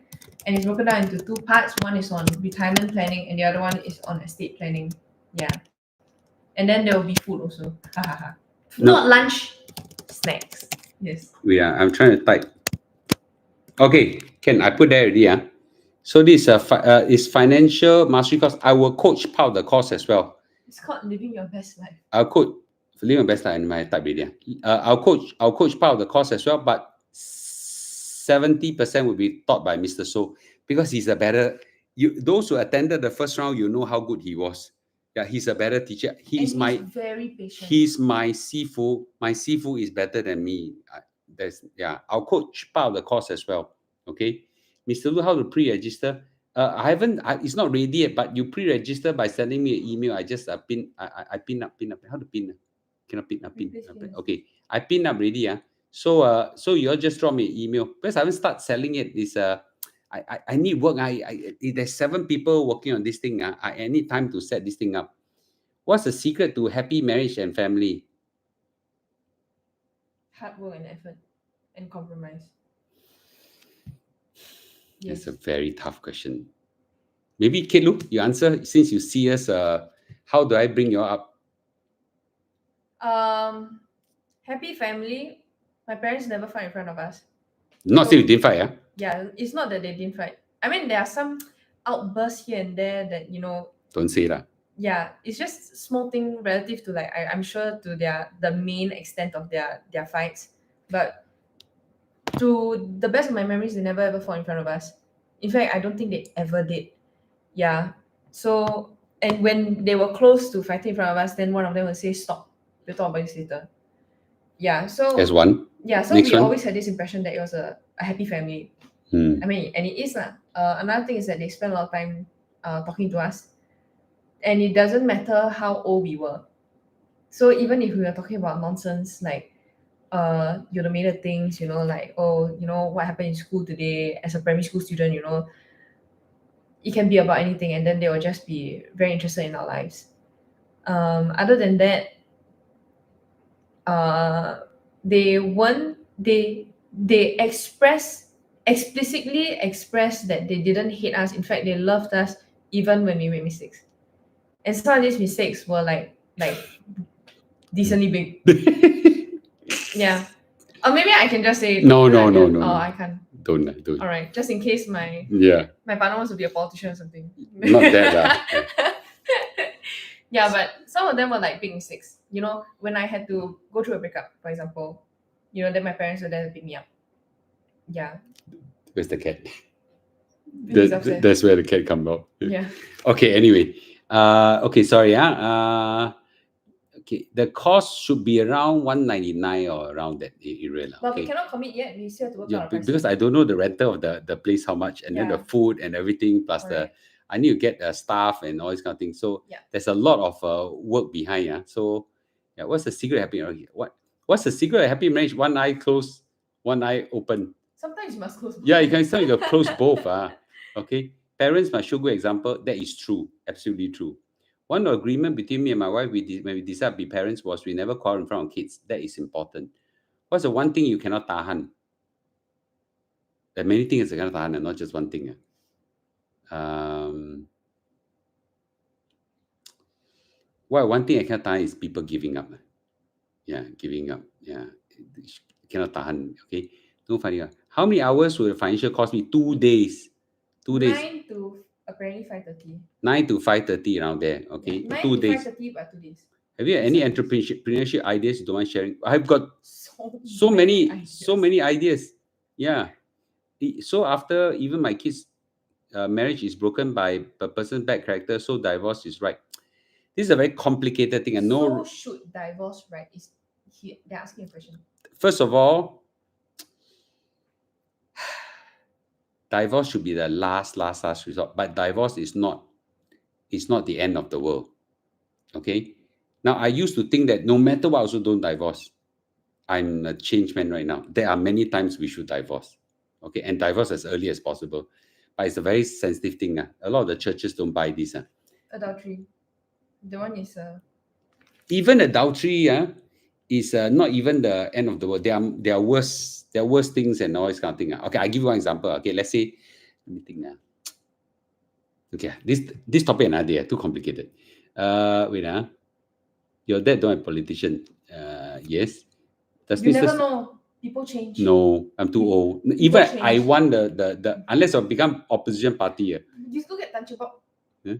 and it's broken down into 2 parts. One is on retirement planning, and the other one is on estate planning. Yeah, and then there will be food also. Ha ha ha. No. Not lunch, snacks. Yes. Yeah, I'm trying to type. Okay, Ken, I put there already. So this is financial mastery course. I will coach part of the course as well. It's called living your best life. I'll coach living my best life in my type already. I'll coach part of the course as well, but 70% will be taught by Mr. So because he's a better. Those who attended the first round, you know how good he was. Yeah, he's a better teacher. He's very patient. He's my Sifu. My Sifu is better than me. I'll coach part of the course as well. Okay, Mr. Lu, how to pre-register? I haven't. It's not ready yet. But you pre-register by sending me an email. I just pin. I pin up. How to pin? Cannot pin. Pin. Okay, I pin up already. So you all just drop me an email because I haven't started selling it. I need work. There's 7 people working on this thing. I need time to set this thing up. What's the secret to happy marriage and family? Hard work and effort and compromise. It's a very tough question. Maybe Kate Lu, you answer since you see us. How do I bring you up? Happy family. My parents never fight in front of us. Not say you didn't fight, yeah? Yeah, it's not that they didn't fight. I mean, there are some outbursts here and there that Don't say that. Yeah, it's just small thing relative to like I'm sure to the main extent of their fights, but to the best of my memories, they never ever fought in front of us. In fact, I don't think they ever did. Yeah. So and when they were close to fighting in front of us, then one of them would say, "Stop. We'll talk about this later." Yeah. So There's one. yeah. So Next we one. always had this impression that it was a happy family. I mean, and it is lah. Another thing is that they spend a lot of time talking to us, and it doesn't matter how old we were. So even if we were talking about nonsense like things, like what happened in school today as a primary school student, it can be about anything, and then they will just be very interested in our lives. Other than that, they explicitly express that they didn't hate us. In fact, they loved us even when we made mistakes, and some of these mistakes were like decently big. Yeah. Or maybe I can just say No. I can't. Don't. All right, just in case my partner wants to be a politician or something. Not that. Yeah, but some of them were like big mistakes. When I had to go through a breakup, for example, then my parents were there to pick me up. Yeah. Where's the cat? He's upset. That's where the cat comes out. Yeah. Okay. Anyway. Okay. Sorry. Okay. The cost should be around 199 or around that area. But we cannot commit yet. We still have to work out our price. Because I don't know the rental of the place how much, and then the food and everything plus I need to get staff and all this kind of thing. So there's a lot of work behind. So what's the secret of happy marriage? What's the secret of happy marriage? One eye closed, one eye open. Sometimes you must close both. Yeah, you can close both. Okay. Parents must show good example. That is true. Absolutely true. One agreement between me and my wife when we decided to be parents was we never quarrel in front of kids. That is important. What's the one thing you cannot tahan? There are many things you cannot tahan, and not just one thing. One thing I cannot tahan is people giving up. Yeah, giving up. Yeah, cannot tahan. Okay, don't find it. How many hours will the financial cost me? 2 days. 2 days. 9 to apparently 5:30. 9 to 5:30 around there. Okay, 9 2 to days. 5:30, but 2 days. Have you any entrepreneurship ideas you don't mind sharing? I've got so ideas. many ideas. Yeah. So after even my kids' marriage is broken by a person's bad character, so divorce is right. This is a very complicated thing. And So should divorce right? They're asking a question. First of all, divorce should be the last resort. But divorce is not the end of the world. Okay. Now, I used to think that no matter what, also don't divorce. I'm a changed man right now. There are many times we should divorce. Okay. And divorce as early as possible. But it's a very sensitive thing. A lot of the churches don't buy this. Adultery. The one is even adultery is not even the end of the world. There are worse things and all this kind of thing. Okay, I'll give you one example. Okay, let's say, let me think. Okay, this topic another day, too complicated. Wait. Your dad don't have politician. Yes. Does You Mr. never know. People change. No, I'm too old. Even I want the unless I become opposition party. Just look at Tan Chee Bok. Yeah.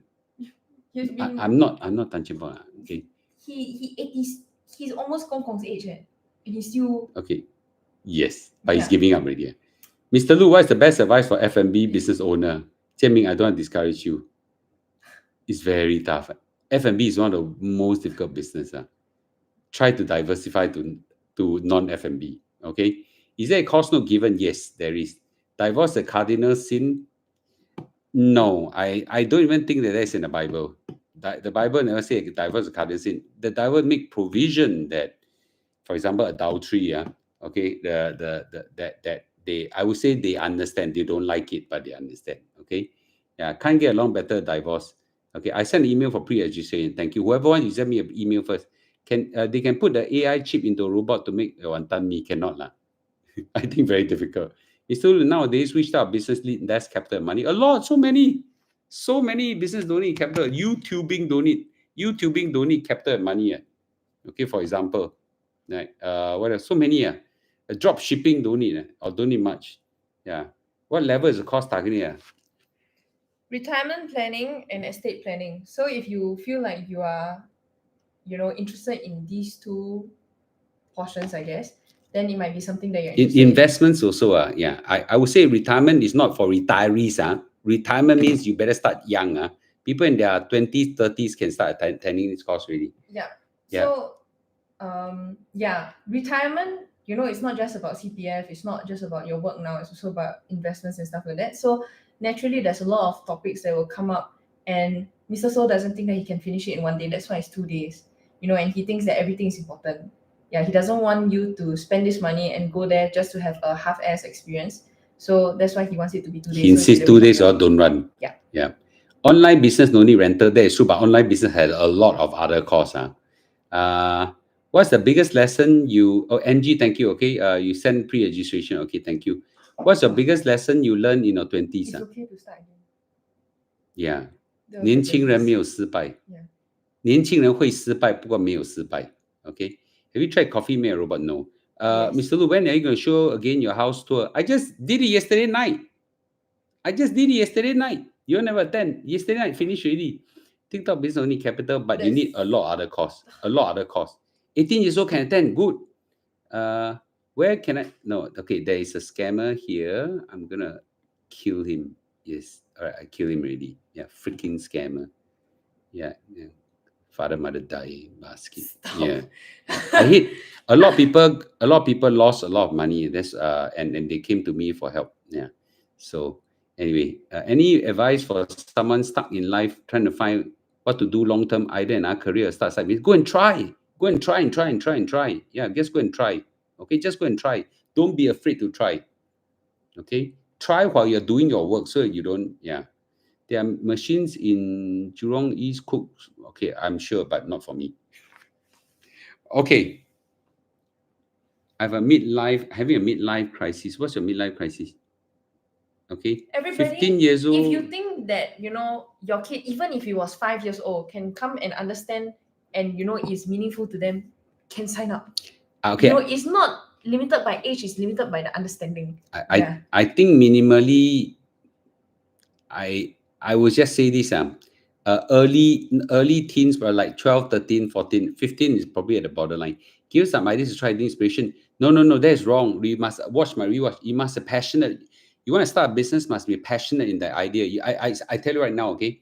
He's been. I'm not tangible. Okay. He's almost Gong Gong's age, and he's still. Okay. Yes, but he's Yeah. giving up already. Mr. Lu, what is the best advice for F&B business owner? Jian-Ming, I don't want to discourage you. It's very tough. F&B is one of the most difficult business. Try to diversify to non-F&B. Okay. Is there a cost note given? Yes, there is. Divorce a cardinal sin? No, I don't even think that that's in the Bible. The Bible never say divorce a cardinal sin. The Bible make provision that, for example, adultery. Okay, that they, I would say they understand. They don't like it, but they understand. Okay, yeah, can't get along better divorce. Okay, I sent an email for pre-registration. Thank you. Whoever wants, you send me an email first. They can put the AI chip into a robot to make wanton mee? Cannot lah. I think very difficult. It's still nowadays, which type of business need less capital and money? A lot, so many business don't need capital. YouTubing don't need capital and money. Okay, for example, like what else? So many. Drop shipping don't need or don't need much. Yeah. What level is the cost targeting? Retirement planning and estate planning. So if you feel like you are, interested in these two portions, I guess, then it might be something that you're interested Investments also. Yeah. I would say retirement is not for retirees. Retirement means you better start young. People in their 20s, 30s can start attending this course really. Yeah. Yeah. So, retirement, it's not just about CPF. It's not just about your work now. It's also about investments and stuff like that. So naturally, there's a lot of topics that will come up. And Mr. So doesn't think that he can finish it in one day. That's why it's 2 days. And he thinks that everything is important. Yeah, he doesn't want you to spend this money and go there just to have a half-ass experience. So that's why he wants it to be 2 days. He insists 2 days or don't run. Yeah. Yeah. Online business no need rental. That is true, but online business has a lot of other costs. What's the biggest lesson you... Oh, Angie, thank you. Okay, you send pre-registration. Okay, thank you. What's your biggest lesson you learned in your 20s? It's okay to start again. Yeah. The 年轻人 20s. 没有失败。 Yeah. 年轻人会失败，不过没有失败。Okay. Have you tried Coffee Mate Robot? No. Yes. Mr. Lu, when are you going to show again your house tour? I just did it yesterday night. You never attend. Yesterday night, finished already. TikTok business only capital, but you need a lot of other costs. 18 years old can attend. Good. Where can I... No, okay, there is a scammer here. I'm going to kill him. Yes. All right, I killed him already. Yeah, freaking scammer. Yeah. Father, mother die basket. Stop. Yeah. I hate a lot of people lost a lot of money. That's and they came to me for help. Yeah. So anyway, any advice for someone stuck in life trying to find what to do long term, either in our career or start side business? Go and try. Yeah, just go and try. Okay, just go and try. Don't be afraid to try. Okay, try while you're doing your work so you don't. Yeah. There are machines in Jurong East Cooks. Okay, I'm sure, but not for me. Okay. Having a midlife crisis. What's your midlife crisis? Okay. Everybody, 15 years old. if you think that, your kid, even if he was 5 years old, can come and understand and, is meaningful to them, can sign up. Okay. It's not limited by age, it's limited by the understanding. I think minimally, I would just say this. Early teens were like 12, 13, 14, 15 is probably at the borderline. Give some ideas to try the inspiration. No, that is wrong. We must watch my rewatch. You must be passionate. You want to start a business, must be passionate in that idea. I tell you right now, okay,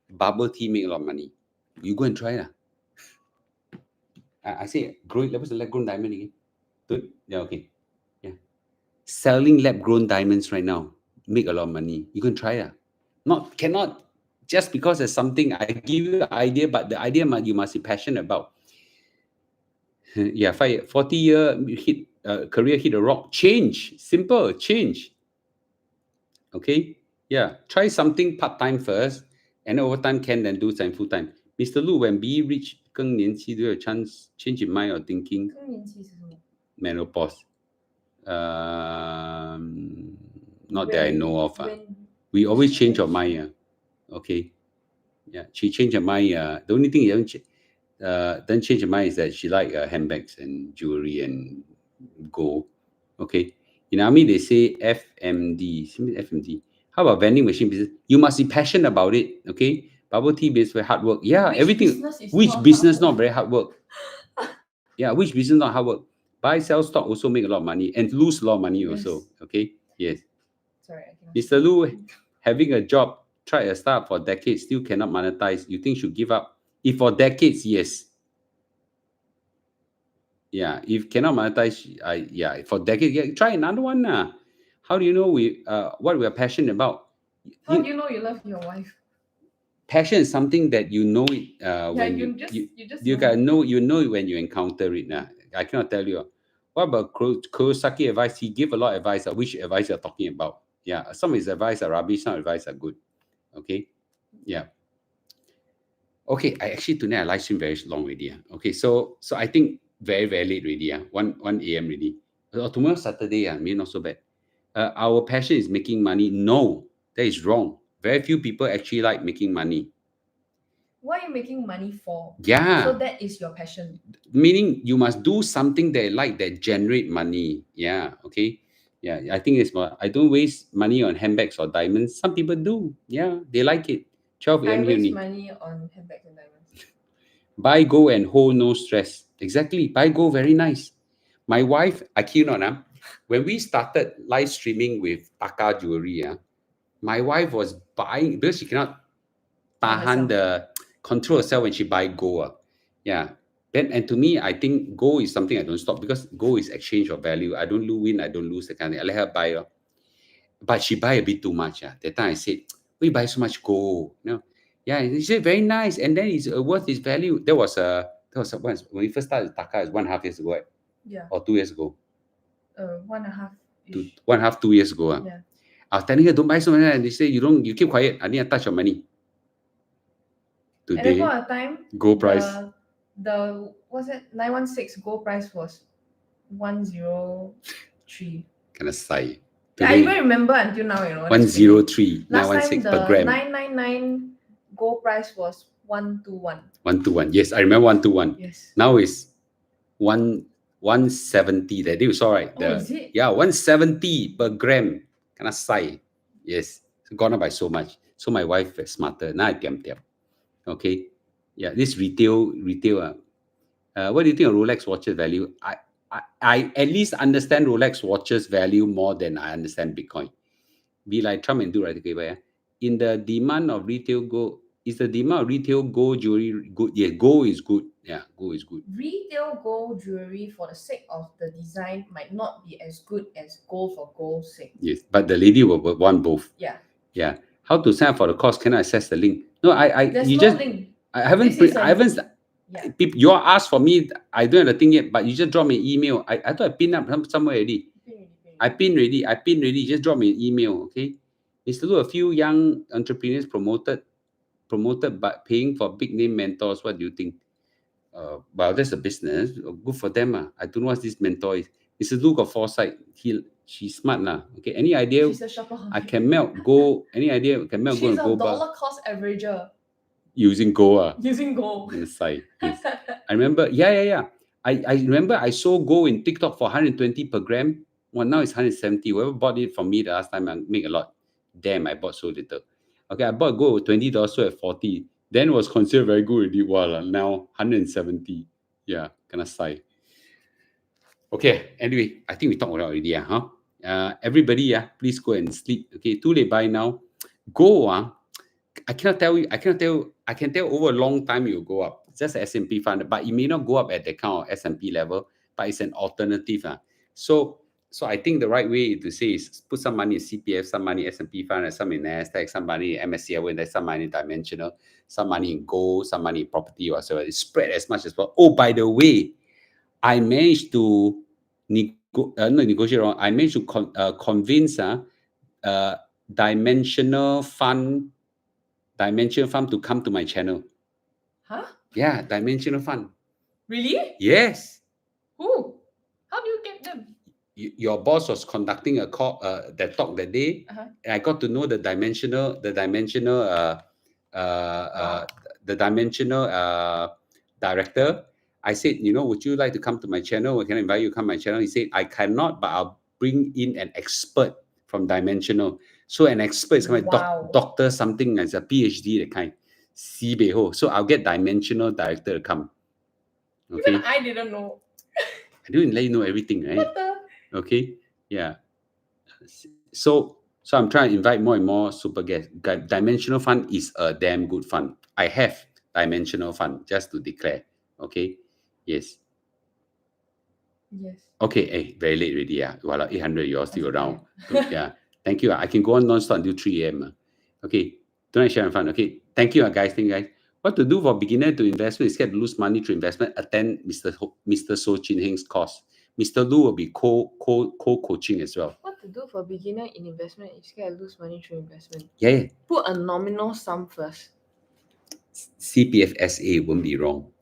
bubble tea make a lot of money. You go and try it. I say, what's the lab-grown diamond again? Good? Yeah, okay. Yeah. Selling lab-grown diamonds right now, make a lot of money. You can try it. Cannot just because there's something I give you an idea, but the idea you must be passionate about. Yeah, 40-year career hit a rock. Change, simple change. Okay, yeah, try something part-time first, and over time can then do some full-time. Mr. Lu, when be reach 更年期 do you have a chance change in mind or thinking? 更年期是什么？ Menopause. Not that I know of. We always change our mind. Okay. Yeah, she changed her mind. The only thing you haven't changed. then change her mind is that she like handbags and jewelry and gold. Okay. In army, they say FMD. FMD. How about vending machine business? You must be passionate about it. Okay. Bubble tea business, very hard work. Yeah, Which everything. business is Which not business hard not work? very hard work? Yeah, which business not hard work? Buy, sell stock also make a lot of money and lose a lot of money also. Yes. Okay. Yes. Sorry, I cannot. Mr. Lu, having a job, tried a start for decades, still cannot monetize. You think should give up? If for decades, yes. Yeah, if cannot monetize, for decades, yeah, try another one. How do you know what we are passionate about? How do you know you love your wife? Passion is something that you know it when you just know. can know it when you encounter it. I cannot tell you. What about Kurosaki advice? He gave a lot of advice. Which advice you're talking about? Yeah, some of his advice are rubbish, some advice are good. Okay, yeah. Okay, I actually today I live stream very long already. Okay, so I think very late already. 1 a.m. already. Tomorrow Saturday, maybe not so bad. Our passion is making money. No, that is wrong. Very few people actually like making money. What are you making money for? Yeah. So that is your passion. Meaning you must do something that generate money. Yeah. Okay. Yeah. I think it's more. I don't waste money on handbags or diamonds. Some people do. Yeah, they like it. 12 I a.m. waste uni. money on handbags and diamonds. Buy gold and hold no stress. Exactly. Buy gold, very nice. My wife, I kid not, when we started live streaming with Taka jewelry, my wife was buying because she cannot tahan the control herself when she buy gold. Yeah. Then and to me, I think gold is something I don't stop because gold is exchange of value. I don't win, I don't lose the kind of thing. I let her buy. But she buy a bit too much. That time I said, we buy so much gold. Yeah, and she said very nice, and then it's worth its value. That was when we first started Taka, is 1.5 years ago, right? Yeah. Or 2 years ago. 1.5. 1.5, 2 years ago. Yeah. I was telling her don't buy so many, and they say you keep quiet. I need to touch your money. At that Today, point of time, gold price the what's it 916 gold price was 103. kind of sigh. Yeah, I even remember until now, 103, Last time 916 the per gram. 999 gold price was 121. 121. Yes, I remember 121. Yes. Now it's 170. That day we saw, right? Is it? Yeah, 170 per gram. Kind of sigh. Yes, it's gone up by so much. So my wife is smarter. Now I tiam. Okay. Yeah, this retail. What do you think of Rolex watches value? I at least understand Rolex watches value more than I understand Bitcoin. Be like Trump and do right. Okay, in the demand of retail gold, is the demand of retail gold jewelry good? Yeah, gold is good. Yeah, gold is good. Retail gold jewelry for the sake of the design might not be as good as gold for gold's sake. Yes, but the lady will want both. Yeah. Yeah. How to sign up for the course? Can I access the link? No, There's no link. I haven't. Yeah. You all asked for me. I don't have the thing yet, but you just drop me an email. I thought I pinned up somewhere already. I pinned already. Just drop me an email, okay? It's to do a few young entrepreneurs promoted, but paying for big name mentors. What do you think? Well, that's a business. Good for them. I don't know what this mentor is. It's a look of foresight. She's smart Okay. Any idea? She's a shopaholic. I can melt gold. Any idea? Can melt gold and gold She's a bar? dollar cost averager. Using gold. Using gold. On the side. Yes. I remember. Yeah. I remember I saw gold in TikTok for 120 per gram. Well, now it's 170. Whoever bought it from me the last time, I make a lot. Damn, I bought so little. Okay, I bought gold $20, so at 40. Then it was considered very good already. Wow, now 170. Yeah, kind of sigh. Okay, anyway, I think we talked about it already. Everybody, please go and sleep. Okay, too late by now. Gold, I cannot tell you. I can tell over a long time it will go up. It's just S&P fund, but it may not go up at the kind of S&P level, but it's an alternative. So I think the right way to say is put some money in CPF, some money in S&P fund, some in NASDAQ, some money in MSCI, and some money in dimensional, some money in gold, some money in property or so. It's spread as much as possible. Oh, by the way, I managed to negotiate. I managed to convince dimensional fund to come to my channel. Huh? Yeah, dimensional fund. Really? Yes. Who? How do you get them? Your boss was conducting a call, that talk that day, and I got to know the dimensional director. I said, would you like to come to my channel? Or can I invite you to come to my channel? He said, I cannot, but I'll bring in an expert from Dimensional. So an expert is kind of Wow. doctor something as a PhD, that kind. Sibeho. So I'll get Dimensional director to come. Okay. Even I didn't know. I didn't let you know everything, right? What the? Okay. Yeah. So I'm trying to invite more and more super guests. Dimensional fund is a damn good fund. I have Dimensional fund, just to declare. Okay. Yes. Yes. Okay. Hey, very late already. Yeah. Well, 800, you're still Okay. around. Good, yeah. Thank you. I can go on non-stop until 3 a.m. Okay. Don't share and fun. Okay. Thank you, guys. Thank you, guys. What to do for beginner to investment is scared to lose money through investment. Attend Mr. So Chin Heng's course. Mr. Lu will be co-coaching as well. What to do for beginner in investment if scared lose money through investment? Yeah. Put a nominal sum first. CPF SA won't be wrong.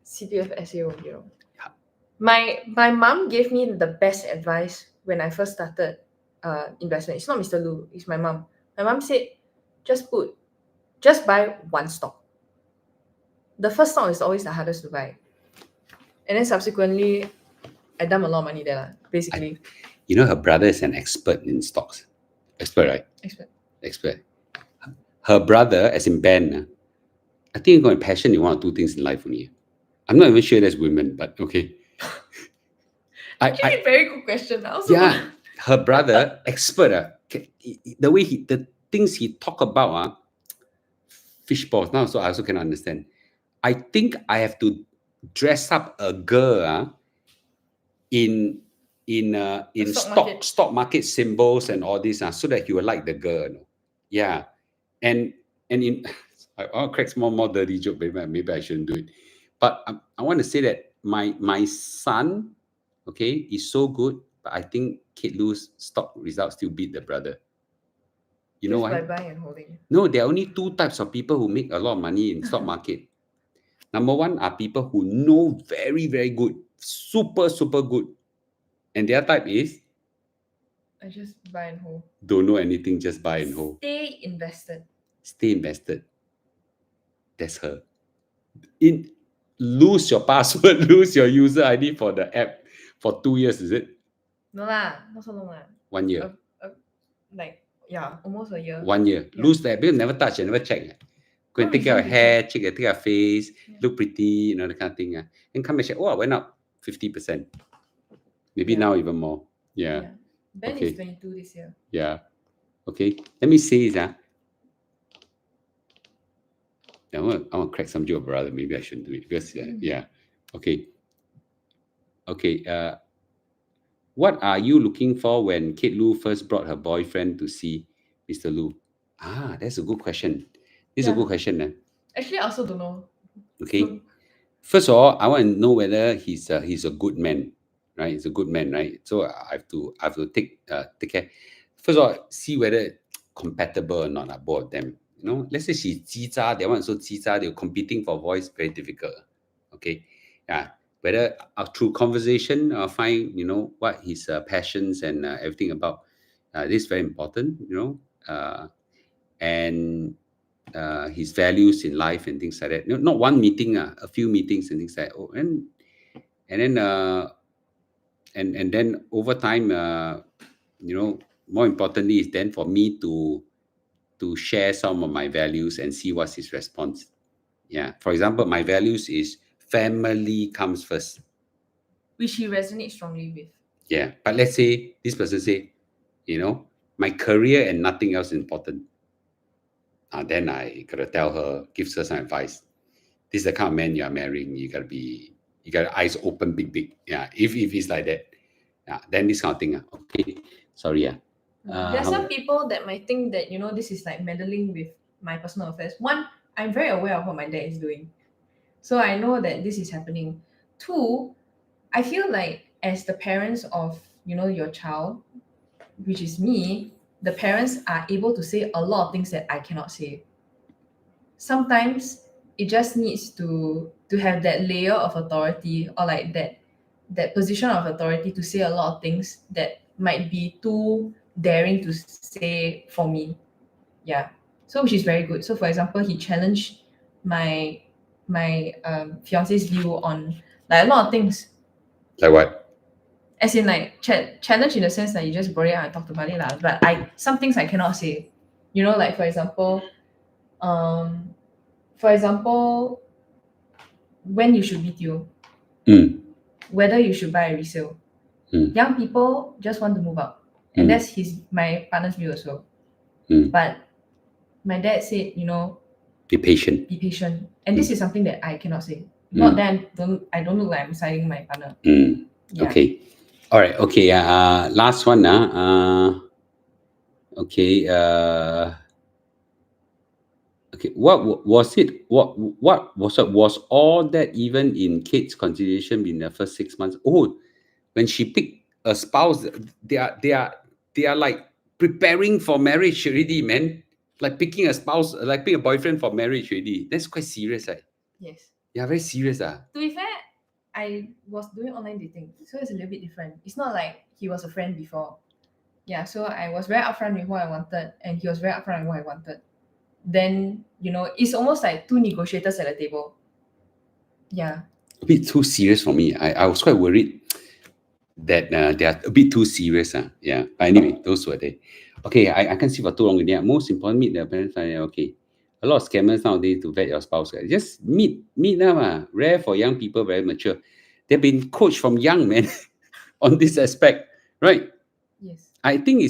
CPF SA won't be wrong. Yeah. My mom gave me the best advice when I first started investment. It's not Mr. Lu, it's my mom. My mom said, just buy one stock. The first stock is always the hardest to buy. And then subsequently, I dump a lot of money there, basically. Her brother is an expert in stocks. Expert, right? Expert. Her brother, as in Ben, I think he's got a passion in one or two things in life only. I'm not even sure that's women, but okay. Actually, very good question. Also. Yeah, her brother, expert. The way the things he talk about, fish balls. Now, so I also cannot understand. I think I have to dress up a girl in stock market symbols and all this so that he will like the girl. Yeah, and in I'll crack more dirty joke. Maybe I shouldn't do it. But I want to say that my son, okay, is so good. But I think Kate Lu's stock results still beat the brother. You know why? By buying and holding. No, there are only two types of people who make a lot of money in stock market. Number one are people who know very, very good, super, super good. And the other type is? I just buy and hold. Don't know anything, just buy and hold. Stay invested. Stay invested. That's her. Lose your password, lose your user ID for the app for 2 years, is it? No lah, not so long lah. 1 year. Almost a year. 1 year. Yeah. Lose the app, never touch, never check. Go and take your hair, take your face, look pretty, that kind of thing. And come and check, I went up 50%. Maybe now even more. Yeah. Ben is 22 this year. Yeah. Okay. Let me say this. I want to crack some joke, brother. Maybe I shouldn't do it because, yeah. Okay. Okay. What are you looking for when Kate Lu first brought her boyfriend to see Mr. Lu? That's a good question. This is a good question. Actually, I also don't know. Okay. First of all, I want to know whether he's a good man, right? He's a good man, right? So I have to take care. First of all, see whether compatible or not, both of them. Let's say she's jizha, that one so jizha, they're competing for voice, very difficult. Okay. Yeah. Whether through conversation, find, what his passions and everything about. This is very important, and his values in life and things like that. Not one meeting, a few meetings and things like that. And then over time, more importantly is then for me to share some of my values and see what's his response. Yeah. For example, my values is family comes first. Which he resonates strongly with. Yeah. But let's say this person say, my career and nothing else is important. Then I gotta tell her, gives her some advice. This is the kind of man you are marrying. You got eyes open, big. Yeah. If it's like that, then this kind of thing. Okay. Sorry. There are some people that might think that this is like meddling with my personal affairs. One, I'm very aware of what my dad is doing, so I know that this is happening. Two, I feel like as the parents of your child, which is me, the parents are able to say a lot of things that I cannot say. Sometimes it just needs to have that layer of authority, or like that position of authority to say a lot of things that might be too daring to say for me. Yeah. So which is very good. So for example, he challenged my my fiance's view on like a lot of things. Like what? As in like challenge in the sense that you just brought it out and talked about it lah. But some things I cannot say. You know, like for example, when you should BTO, whether you should buy a resale. Young people just want to move out, and that's my partner's view as well. But my dad said, you know, be patient. Be patient, and this is something that I cannot say. Not that I don't look like I'm siding my partner. Yeah. Okay, all right. Okay, last one. Okay. Okay. What was it? What was it? Was all that even in Kate's consideration in the first 6 months? Oh, when she picked a spouse, they are like preparing for marriage already, man. Like picking a spouse, like picking a boyfriend for marriage already. That's quite serious, right? Yes. Yeah, very serious. To be fair, I was doing online dating, so it's a little bit different. It's not like he was a friend before. Yeah, so I was very upfront with what I wanted, and he was very upfront with what I wanted. Then, you know, it's almost like two negotiators at the table. Yeah. A bit too serious for me. I was quite worried that they are a bit too serious. Yeah. But anyway, those were they. Okay, I can't see for too long. Yeah. Most important, meet the parents. Okay. A lot of scammers nowadays to vet your spouse. Just meet them. Rare for young people, very mature. They've been coached from young, man, on this aspect, right? Yes. I think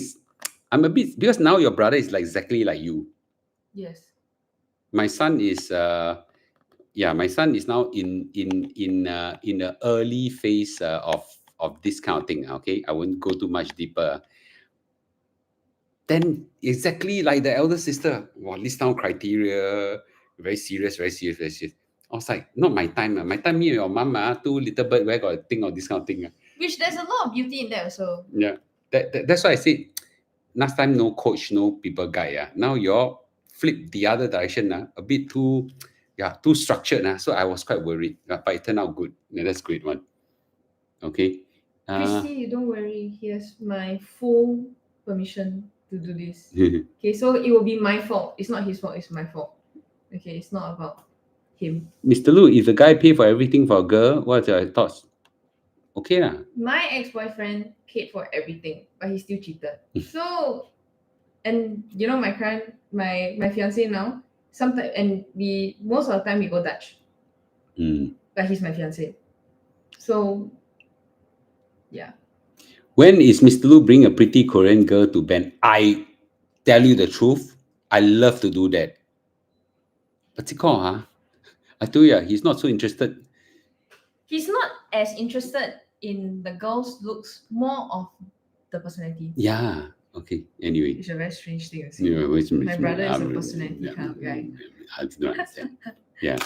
I'm a bit, because now your brother is like exactly like you. Yes. My son is my son is now in the early phase of this kind of thing. Okay, I won't go too much deeper. Then exactly like the elder sister, list down criteria, very serious. I was like, not my time. My time, me and your mom, two little bird, where got a thing of this kind of thing. Which there's a lot of beauty in that also. Yeah, that's why I said last time no coach, no people guide. Now you're flip the other direction. A bit too structured. So I was quite worried, but it turned out good. Yeah, that's a great one. Okay. Christy, you don't worry. He has my full permission to do this. Okay, so it will be my fault. It's not his fault. It's my fault. Okay, it's not about him. Mr. Lu, if the guy pay for everything for a girl, what's your thoughts? Okay lah. My ex-boyfriend paid for everything, but he still cheated. So, and you know my fiance now, sometimes, and most of the time we go Dutch. But he's my fiance. So, yeah. When is Mr. Lu bring a pretty Korean girl to band? I tell you the truth, I love to do that. But I told you, he's not so interested. He's not as interested in the girl's looks, more of the personality. Yeah. Okay. Anyway. It's a very strange thing to say. Yeah, my brother is a personality kind of guy. I don't understand. Yeah.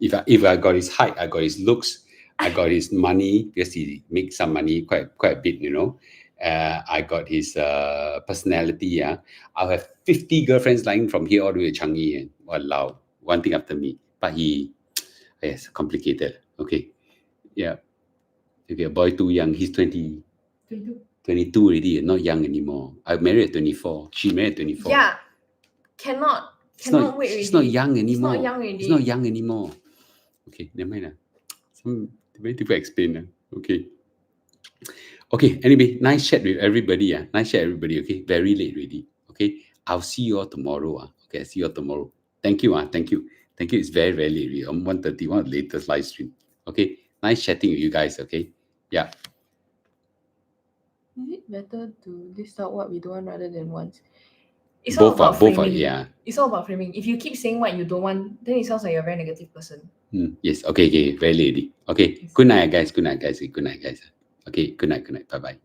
If I got his height, I got his looks, I got his money, because he makes some money, quite a bit, you know. I got his personality. Yeah. I'll have 50 girlfriends lying from here all the way to Changi. Walao. One thing after me. But yes, complicated. Okay. Yeah. Okay, a boy too young. He's 22 already, not young anymore. I married at 24. She married at 24. Yeah. Cannot wait already. It's not young anymore. It's not young already. It's not young anymore. Okay, never mind. Some very difficult explain. Okay. Okay, anyway, nice chat with everybody. Nice chat everybody. Okay, very late already. Okay, I'll see you all tomorrow. Okay, see you all tomorrow. Thank you. Thank you. It's very, very late. I'm 1:30, one of the latest live stream. Okay, nice chatting with you guys. Okay, yeah. Is it better to list out what we don't want rather than once? It's both all about framing. Yeah. It's all about framing. If you keep saying what you don't want, then it sounds like you're a very negative person. Yes. Okay. Very late. Okay. Good night, guys. Okay. Good night. Bye-bye.